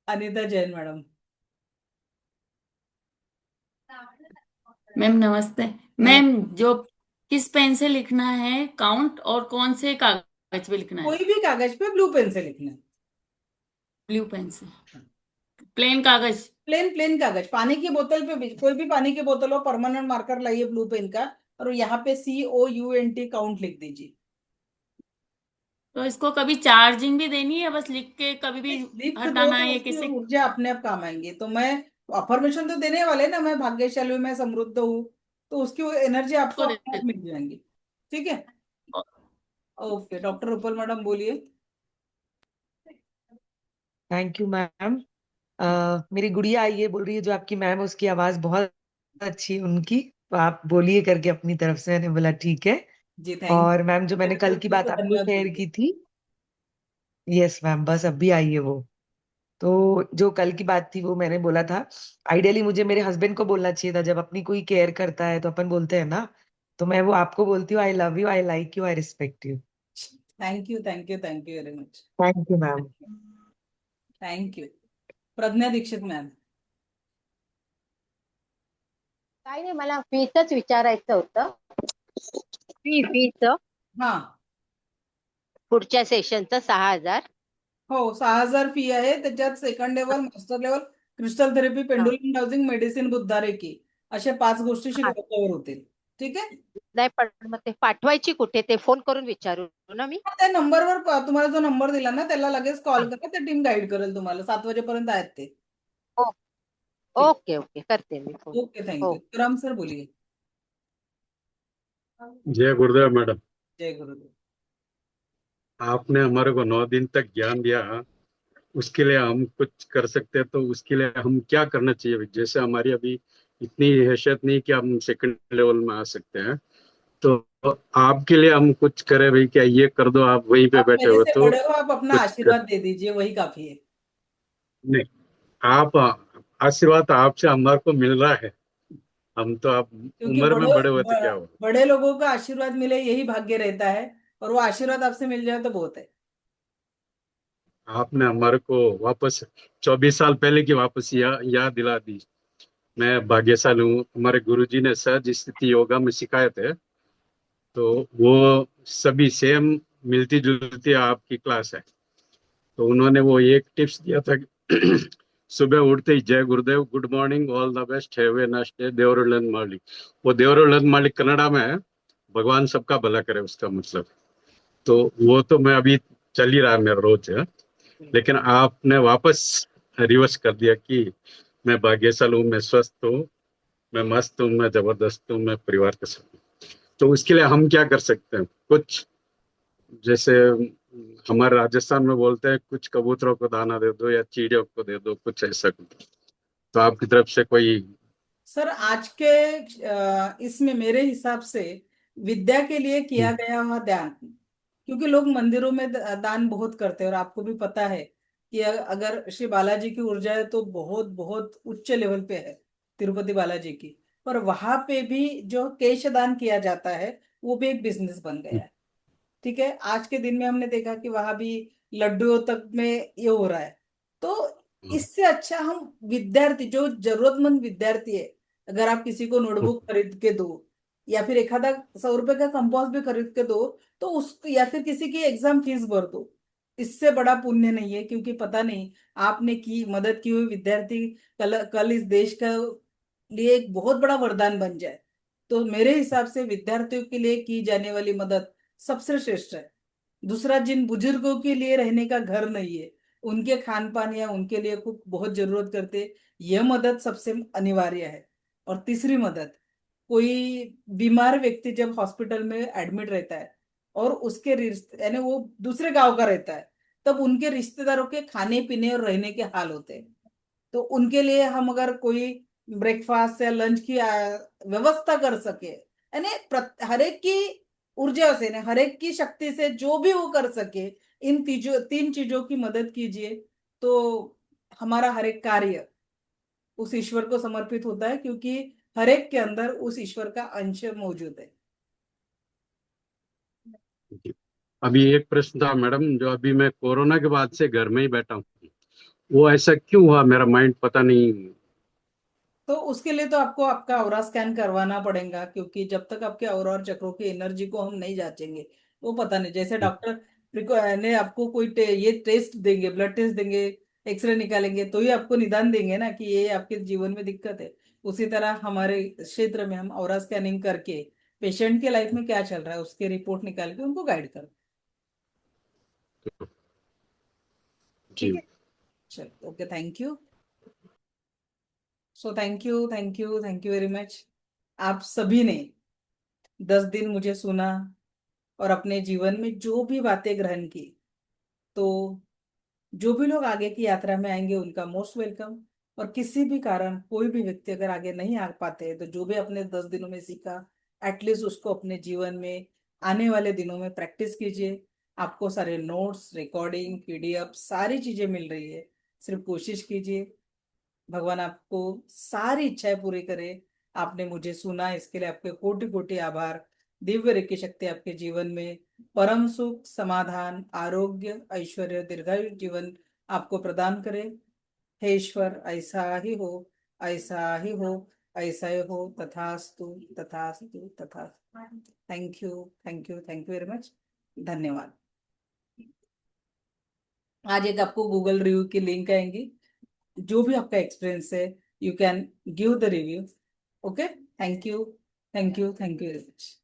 Anita Jain madam. Ma'am नमस्ते। मैम जो किस पेन से लिखना है काउंट, और कौन से कागज पे लिखना है? कोई भी कागज पे ब्लू पेन से लिखना है। ब्लू पेन से, प्लेन कागज? प्लेन प्लेन कागज, पानी की बोतल पे भी, कोई भी पानी की बोतल हो, परमानेंट मार्कर लाइए ब्लू पेन का, और यहाँ पे COUNT काउंट लिख दीजिए। तो इसको कभी चार्जिंग भी देनी है, बस लिख के कभी भी लिख दो हटाना तो है, उसकी किसी? ऊर्जा अपने आप काम आएंगी। तो मैं अफर्मेशन तो देने वाले ना, मैं भाग्यशाली हूँ, मैं समृद्ध हूँ, तो उसकी वो एनर्जी आपको अपने आप मिल जाएंगी। ठीक है। ओके, डॉक्टर रूपल मैडम बोलिए। Thank you ma'am. मेरी गुड़िया आई है, बोल रही है जो आपकी मैम है उसकी आवाज बहुत अच्छी है उनकी, तो आप बोलिए करके अपनी तरफ से। मैंने बोला ठीक है। जी थैंक और मैम जो मैंने कल की यू, बात आपको धन्यवाद शेयर बोलिए। की थी, यस मैम, बस अभी आई है वो। तो जो कल की बात थी वो मैंने बोला था, आइडियली मुझे मेरे हस्बैंड को बोलना चाहिए था, जब अपनी कोई केयर करता है तो अपन बोलते हैं ना, तो मैं वो आपको बोलती हूँ, I love you, I like you, I respect you. Thank you, thank you, thank you very much. Thank you ma'am. Thank you. Pragya Dixit ma'am. काही नाही, मला फीचच विचारायचं होतं. फीच हा, पुढच्या सेशनचं 6,000. हो 6,000 फी आहे. त्याच्यात second level, master level, crystal therapy, हा, पेंडुलम डाउजिंग, मेडिसिन बुद्धारेकी, अशा 5 गोष्टी हा. शिकवल्यावर होतील. ठीक आहे. नाही पण मग ते पाठवायची कुठे, ते फोन करून विचारू ना मी? त्या नंबरवर तुम्हाला जो नंबर दिला ना त्याला लगेच कॉल करा, ते टीम गाईड करेल तुम्हाला. 7 वाजेपर्यंत आहेत ते. ओ, ठीक. ओके ओके, करते मी फोन. Okay, thank you. हो. राम सर बोलिए। जय गुरुदेव मैडम। जय गुरुदेव। आपने हमारे को 9 दिन तक ज्ञान दिया, उसके लिए हम कुछ कर सकते हैं तो उसके लिए हम क्या करना चाहिए? जैसे हमारी अभी इतनी हैसियत नहीं कि हम सेकंड लेवल में आ सकते हैं, तो आपके लिए हम कुछ करें भाई, क्या ये कर दो, आप वहीं पे आप बैठे मेरे हो से तो बड़े हो, आप अपना कुछ कर, आशीर्वाद दे दीजिए, वही काफी है। नहीं, आप आशीर्वाद आपसे हमारे को मिल रहा है, हम तो आप क्योंकि उम्र में बड़े हुए तो क्या हो। बड़े लोगों का आशीर्वाद मिले यही भाग्य रहता है, और वो आशीर्वाद आपसे मिल जाए तो बहुत है। आपने हमारे को वापस 24 साल पहले की वापस याद दिला दी। मैं भाग्यशाली हूँ, हमारे गुरुजी ने सहज स्थिति योगा में सिखाए थे, तो वो सभी सेम मिलती जुलती आपकी क्लास है। तो उन्होंने वो एक टिप्स दिया था कि सुबह उठते ही जय गुरुदेव, good morning, all the best, have a nice day, देवरुलन मालिक। वो देवरुलन मालिक कन्नड़ा में है, भगवान सबका भला करे उसका मतलब। तो वो तो मैं अभी चल ही रहा है मेरा रोज है, लेकिन आपने वापस रिवर्स कर दिया कि मैं भाग्यशाली हूँ, मैं स्वस्थ हूँ, मैं मस्त हूँ, मैं जबरदस्त हूँ, मैं परिवार के साथ हूँ। तो उसके लिए हम क्या कर सकते हैं? कुछ जैसे हमारे राजस्थान में बोलते हैं, कुछ कबूतरों को दाना दे दो या चिड़ियों को दे दो, कुछ ऐसा कुछ। तो आपकी तरफ से कोई? सर आज के इसमें मेरे हिसाब से विद्या के लिए किया गया हुआ दान, क्योंकि लोग मंदिरों में दान बहुत करते हैं, और आपको भी पता है कि अगर श्री बालाजी की ऊर्जा है तो बहुत बहुत उच्च लेवल पे है, तिरुपति बालाजी की। पर वहां पे भी जो केश दान किया जाता है वो भी एक बिजनेस बन गया है। ठीक है। आज के दिन में हमने देखा कि वहां भी लड्डुओं तक में ये हो रहा है। तो इससे अच्छा हम विद्यार्थी, जो जरूरतमंद विद्यार्थी है, अगर आप किसी को नोटबुक खरीद के दो, या फिर एखादा 100 रुपए का कंपास भी खरीद के दो, तो उसको, या फिर किसी की एग्जाम फीस भर दो, इससे बड़ा पुण्य नहीं है। क्योंकि पता नहीं आपने की मदद की हुई विद्यार्थी कल कल इस देश का लिए एक बहुत बड़ा वरदान बन जाए। तो मेरे हिसाब से विद्यार्थियों के लिए की जाने वाली मदद सबसे श्रेष्ठ है। दूसरा, जिन बुजुर्गों के लिए रहने का घर नहीं है, उनके खान पान या उनके लिए खूब बहुत जरूरत करते, यह मदद सबसे अनिवार्य है। और तीसरी मदद, कोई बीमार व्यक्ति जब हॉस्पिटल में एडमिट रहता है और उसके रिश्ते यानी वो दूसरे गांव का रहता है, तब उनके रिश्तेदारों के खाने पीने और रहने के हाल होते हैं। तो उनके लिए हम अगर कोई ब्रेकफास्ट या लंच की व्यवस्था कर सके, यानी हर एक की ऊर्जा से, हर एक की शक्ति से जो भी वो कर सके, इन तीन चीजों की मदद कीजिए, तो हमारा हर एक कार्य उस ईश्वर को समर्पित होता है, क्योंकि हर एक के अंदर उस ईश्वर का अंश मौजूद है। अभी एक प्रश्न था मैडम, जो अभी मैं कोरोना के बाद से घर में ही बैठा हूँ, वो ऐसा क्यों हुआ, मेरा माइंड पता नहीं। तो उसके लिए तो आपको आपका ऑरा स्कैन करवाना पड़ेगा, क्योंकि जब तक आपके ऑरा और चक्रों की एनर्जी को हम नहीं जांचेंगे वो पता नहीं। जैसे डॉक्टर ने आपको कोई ये टेस्ट देंगे, ब्लड टेस्ट देंगे, एक्सरे निकालेंगे, तो ही आपको निदान देंगे ना कि ये आपके जीवन में दिक्कत है। उसी तरह हमारे क्षेत्र में हम ऑरा स्कैनिंग करके पेशेंट के लाइफ में क्या चल रहा है उसके रिपोर्ट निकाल के उनको गाइड कर। ठीक है, चलो, okay, thank you. So thank you, thank you, thank you very much. आप सभी ने 10 दिन मुझे सुना और अपने जीवन में जो भी बातें ग्रहण की, तो जो भी लोग आगे की यात्रा में आएंगे उनका मोस्ट वेलकम। और किसी भी कारण कोई भी व्यक्ति अगर आगे नहीं आ पाते हैं, तो जो भी अपने 10 दिनों में सीखा, एटलीस्ट उसको अपने जीवन में आने वाले दिनों में प्रैक्टिस कीजिए। आपको सारे नोट्स, रिकॉर्डिंग, पीडीएफ सारी चीजें मिल रही है, सिर्फ कोशिश कीजिए। भगवान आपको सारी इच्छाएं पूरी करे। आपने मुझे सुना, इसके लिए आपके कोटि कोटि आभार। दिव्य रेखी शक्ति आपके जीवन में परम सुख, समाधान, आरोग्य, ऐश्वर्य, दीर्घायु जीवन आपको प्रदान करे। हे ईश्वर, ऐसा ही हो, ऐसा ही हो, ऐसा ही हो, तथास्तु, तथास्तु, तथास्तु। Thank you, thank you, thank you very much. धन्यवाद। आज एक आपको गूगल रिव्यू की लिंक आएंगी, जो भी आपका एक्सपीरियंस है you can give the review. Okay, thank you, thank you, thank you very much.